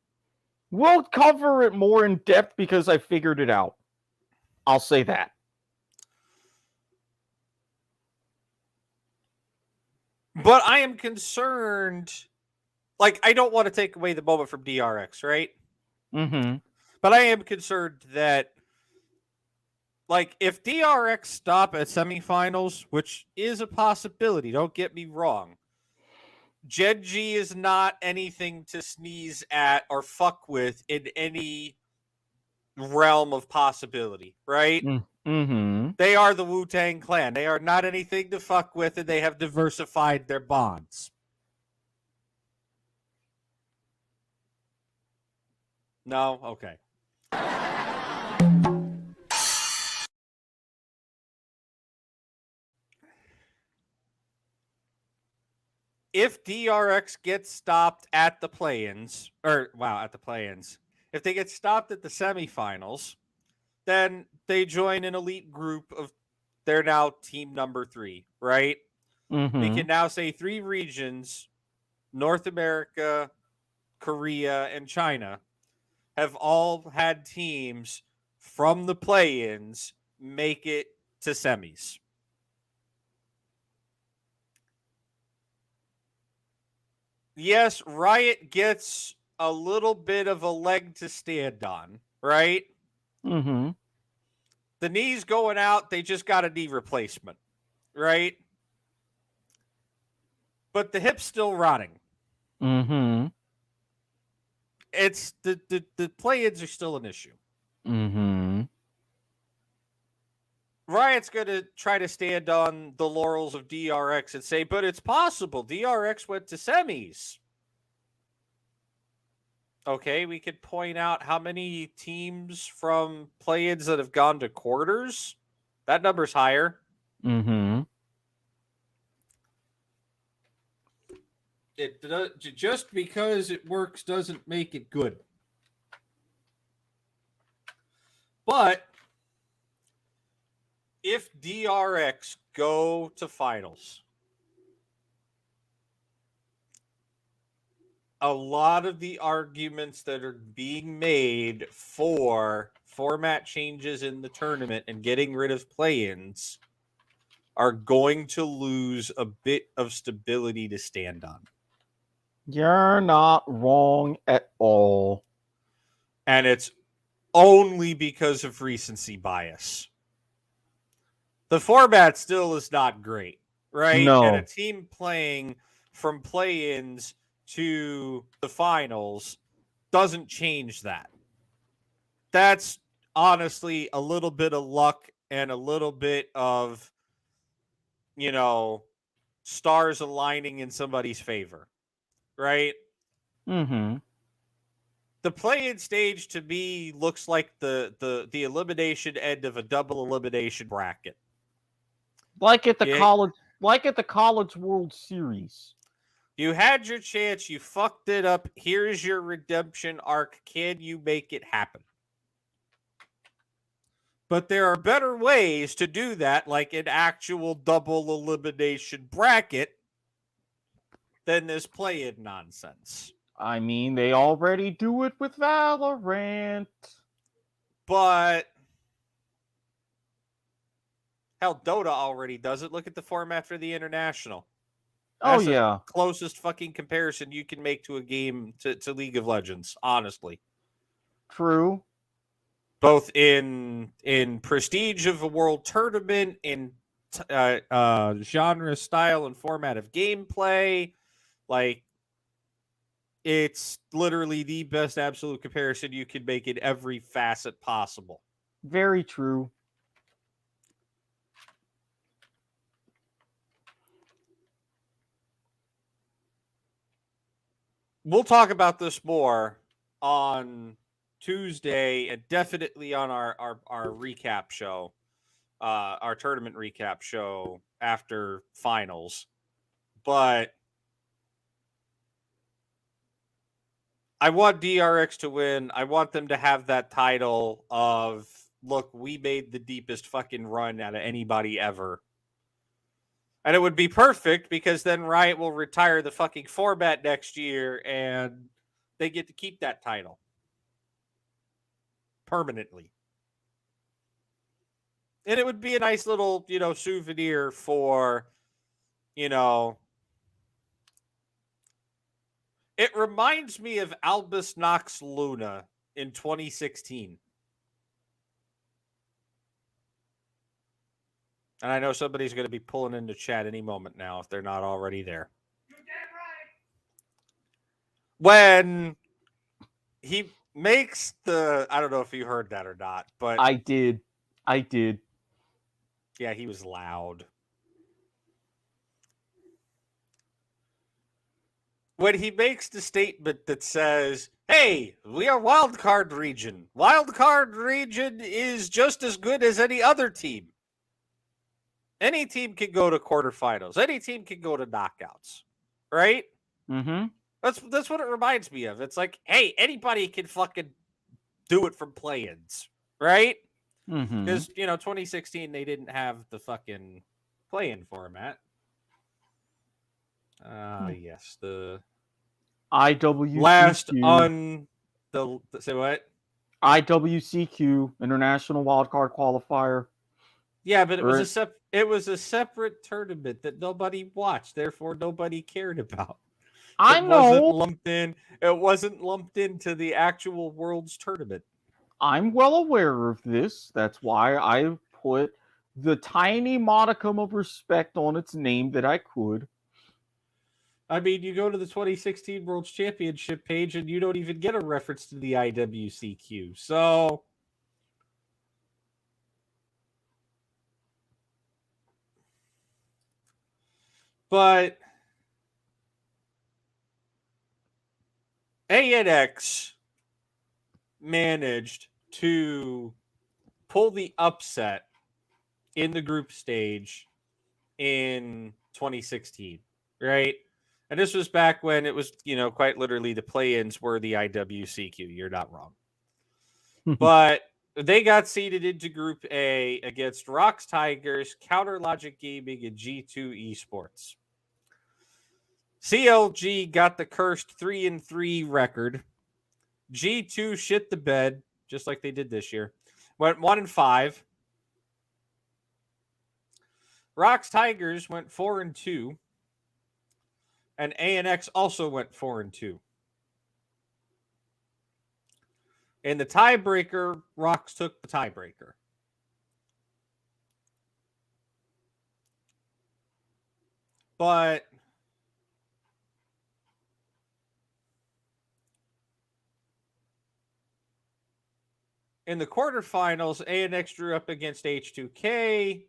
We'll cover it more in depth because I figured it out. I'll say that. But I am concerned. Like, I don't want to take away the moment from DRX, right? Mm-hmm. But I am concerned that, like, if DRX stop at semifinals, which is a possibility, don't get me wrong, Gen G is not anything to sneeze at or fuck with in any realm of possibility, right? Mm-hmm. They are the Wu-Tang Clan. They are not anything to fuck with, and they have diversified their bonds. No? Okay. If DRX gets stopped at the play-ins, if they get stopped at the semifinals, then they join an elite group of, they're now team number 3, right? Mm-hmm. We can now say 3 regions, North America, Korea, and China, have all had teams from the play-ins make it to semis. Yes, Riot gets a little bit of a leg to stand on, right? Mm-hmm. The knee's going out, they just got a knee replacement, right? But the hip's still rotting. Mm-hmm. It's the play-ins are still an issue. Mm-hmm. Riot's going to try to stand on the laurels of DRX and say, but it's possible. DRX went to semis. Okay, we could point out how many teams from play-ins that have gone to quarters. That number's higher. Mm-hmm. It just because it works doesn't make it good. But if DRX go to finals, a lot of the arguments that are being made for format changes in the tournament and getting rid of play-ins are going to lose a bit of stability to stand on. You're not wrong at all. And it's only because of recency bias. The format still is not great, right? No. And a team playing from play-ins to the finals doesn't change that. That's honestly a little bit of luck and a little bit of, stars aligning in somebody's favor, right? Mm-hmm. The play-in stage to me looks like the elimination end of a double elimination bracket. Like at the College World Series. You had your chance, you fucked it up. Here's your redemption arc. Can you make it happen? But there are better ways to do that, like an actual double elimination bracket, than this play-in nonsense. I mean, they already do it with Valorant. But hell, Dota already does it. Look at the format for the International. Oh, That's yeah. the closest fucking comparison you can make to a game to League of Legends, honestly. True. Both in prestige of a world tournament, in genre, style, and format of gameplay. Like, It's literally the best absolute comparison you can make in every facet possible. Very true. We'll talk about this more on Tuesday and definitely on our recap show, our tournament recap show after finals. But I want DRX to win. I want them to have that title of, look, we made the deepest fucking run out of anybody ever. And it would be perfect because then Riot will retire the fucking format next year and they get to keep that title permanently. And it would be a nice little, souvenir for, it reminds me of Albus Nox Luna in 2016. And I know somebody's going to be pulling into chat any moment now if they're not already there. When he makes I don't know if you heard that or not, but I did. Yeah, he was loud. When he makes the statement that says, hey, we are wildcard region. Wildcard region is just as good as any other team. Any team can go to quarterfinals. Any team can go to knockouts. Right? Mm-hmm. That's what it reminds me of. It's like, hey, anybody can fucking do it from play-ins. Right? Mm-hmm. Because, 2016, they didn't have the fucking play-in format. Yes, the IWCQ. last say what? IWCQ, International Wildcard Qualifier. Yeah, but it was a separate tournament that nobody watched, therefore nobody cared about. I know. It wasn't lumped into the actual Worlds tournament. I'm well aware of this. That's why I put the tiny modicum of respect on its name that I could. I mean, you go to the 2016 World Championship page and you don't even get a reference to the IWCQ. So, but ANX managed to pull the upset in the group stage in 2016, right? And this was back when it was, quite literally the play-ins were the IWCQ. You're not wrong. But they got seeded into Group A against Rocks Tigers, Counter Logic Gaming, and G2 Esports. CLG got the cursed 3-3 record. G2 shit the bed, just like they did this year. Went 1-5. Rocks Tigers went 4-2. And ANX also went 4-2. In the tiebreaker, Rocks took the tiebreaker. But in the quarterfinals, ANX drew up against H2K,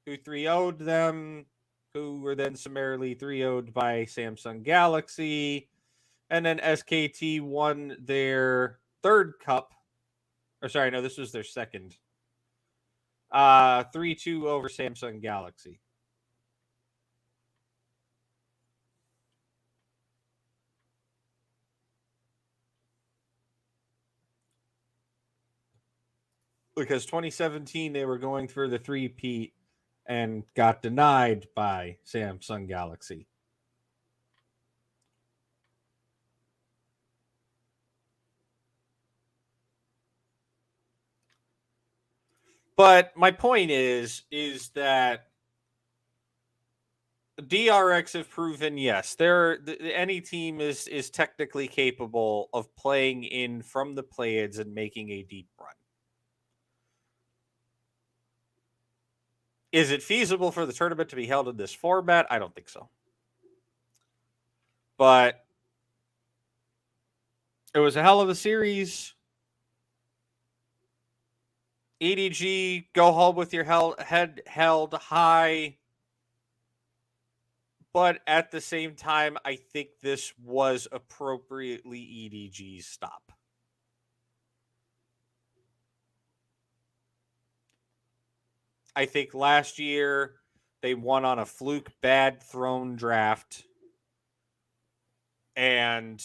who 3-0'd them, who were then summarily 3-0'd by Samsung Galaxy. And then SKT won their third cup. Or sorry, no, this was their second. 3-2 over Samsung Galaxy. Because 2017, they were going for the three-peat and got denied by Samsung Galaxy. But my point is that DRX have proven, yes, any team is technically capable of playing in from the play-ins and making a deep run. Is it feasible for the tournament to be held in this format? I don't think so. But It was a hell of a series. EDG, go home with your head held high. But at the same time, I think this was appropriately EDG's stop. I think last year they won on a fluke bad thrown draft. And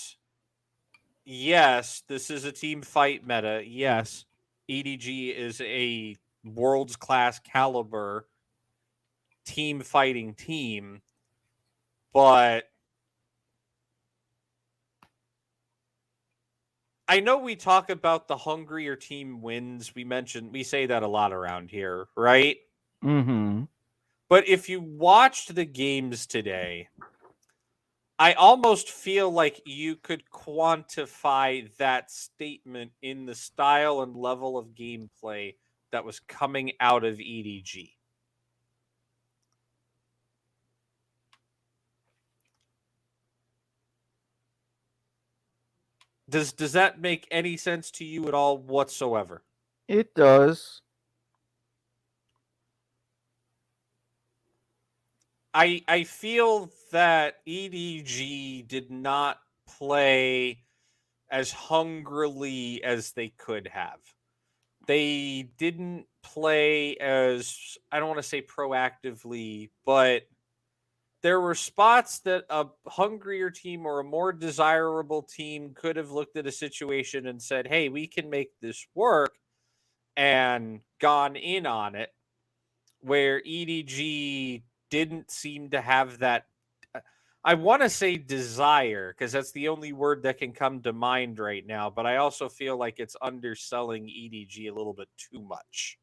yes, this is a team fight meta. Yes, EDG is a world's class caliber team fighting team. But I know we talk about the hungrier team wins. We say that a lot around here, right? Mm-hmm. But if you watched the games today, I almost feel like you could quantify that statement in the style and level of gameplay that was coming out of EDG. Does that make any sense to you at all whatsoever? It does. I feel that EDG did not play as hungrily as they could have. They didn't play as, I don't want to say proactively, but there were spots that a hungrier team or a more desirable team could have looked at a situation and said, hey, we can make this work, and gone in on it, where EDG didn't seem to have that. I want to say desire, because that's the only word that can come to mind right now, but I also feel like it's underselling EDG a little bit too much.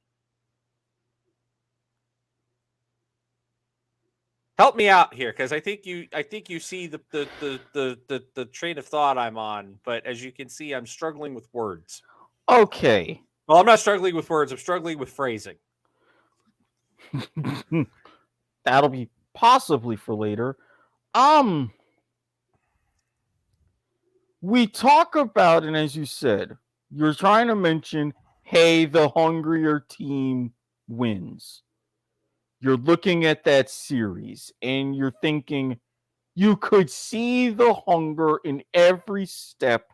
Help me out here, because I think you see the train of thought I'm on, but as you can see, I'm struggling with words. Okay. Well, I'm not struggling with words, I'm struggling with phrasing. That'll be possibly for later. We talk about, and as you said, you're trying to mention, hey, the hungrier team wins. You're looking at that series and you're thinking you could see the hunger in every step,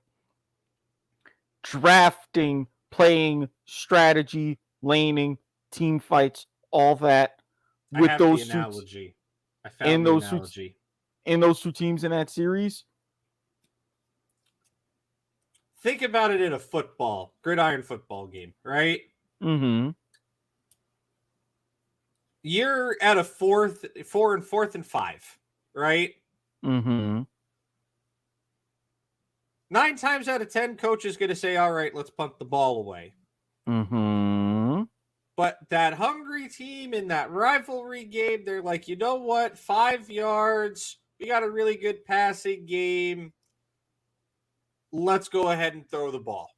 drafting, playing, strategy, laning, team fights, all that. With I have those the two, analogy. I found the analogy. In those two teams in that series. Think about it in a gridiron football game, right? Mm-hmm. You're at a 4 and 4th and 5, right? Mm-hmm. 9 times out of 10, coach is going to say, all right, let's punt the ball away. Mm-hmm. But that hungry team in that rivalry game, they're like, you know what? 5 yards. We got a really good passing game. Let's go ahead and throw the ball.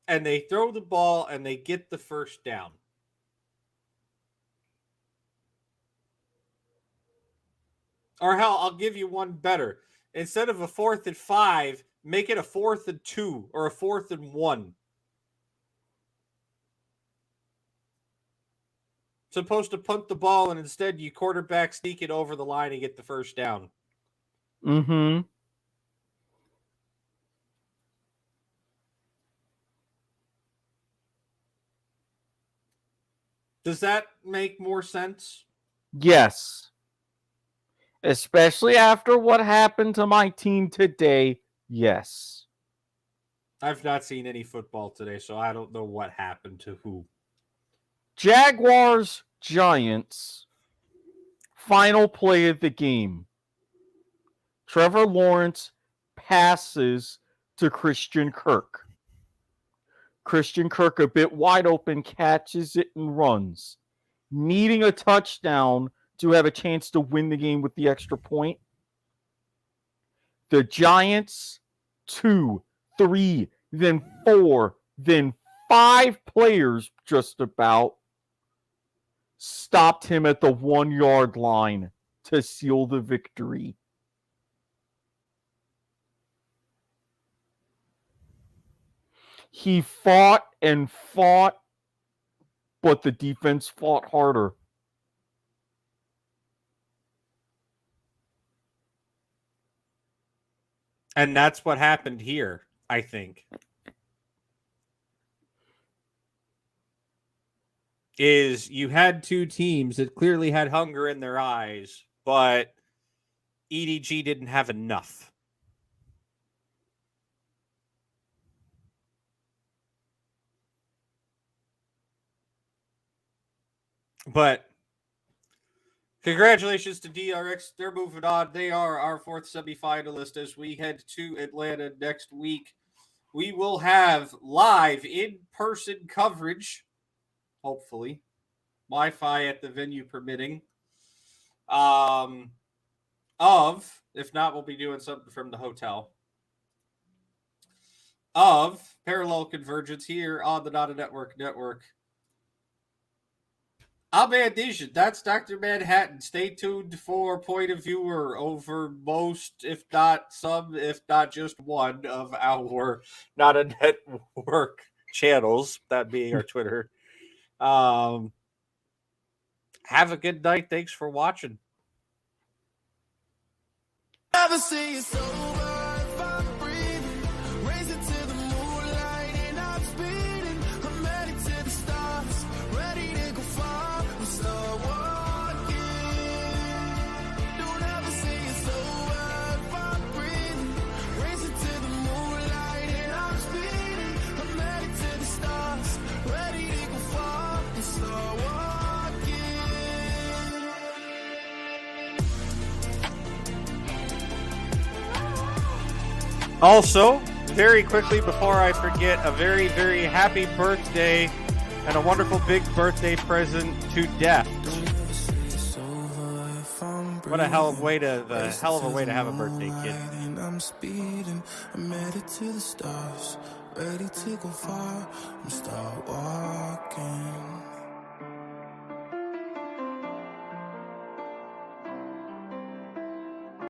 And they throw the ball and they get the first down. Or hell, I'll give you one better. Instead of a 4th and 5, make it a 4th and 2 or a 4th and 1. Supposed to punt the ball, and instead you quarterback sneak it over the line and get the first down. Mm-hmm. Does that make more sense? Yes. Especially after what happened to my team today. Yes. I've not seen any football today, so I don't know what happened to who. Jaguars, Giants. Final play of the game. Trevor Lawrence passes to Christian Kirk. Christian Kirk, a bit wide open, catches it and runs. Needing a touchdown to have a chance to win the game with the extra point. The Giants, 2, 3, then 4, then 5 players just about stopped him at the 1 yard line to seal the victory. He fought and fought, but the defense fought harder. And that's what happened here, I think. Is you had two teams that clearly had hunger in their eyes, but EDG didn't have enough. But congratulations to DRX. They're moving on. They are our fourth semifinalist as we head to Atlanta next week. We will have live in-person coverage, hopefully, Wi-Fi at the venue permitting, of, if not, we'll be doing something from the hotel, of Parallel Convergence here on the Not a Network Network. I'm Andition. That's Dr. Manhattan. Stay tuned for Point of Viewer over most, if not some, if not just one of our Not a Network channels, that being our Twitter. Have a good night. Thanks for watching. Never see you sober if I'm breathing. Racing to the moonlight and I'm speeding. I'm headed to the stars, ready to go far and start walking. Don't ever see you sober if I'm breathing. Racing to the moonlight and I'm speeding. I'm headed to the stars, ready to go far and start walking. Also, very quickly before I forget, a very, very happy birthday and a wonderful big birthday present to Death. What a hell of a way to have a birthday, kid. I'm speeding, I'm headed to the stars, ready to go far, I'm start walking.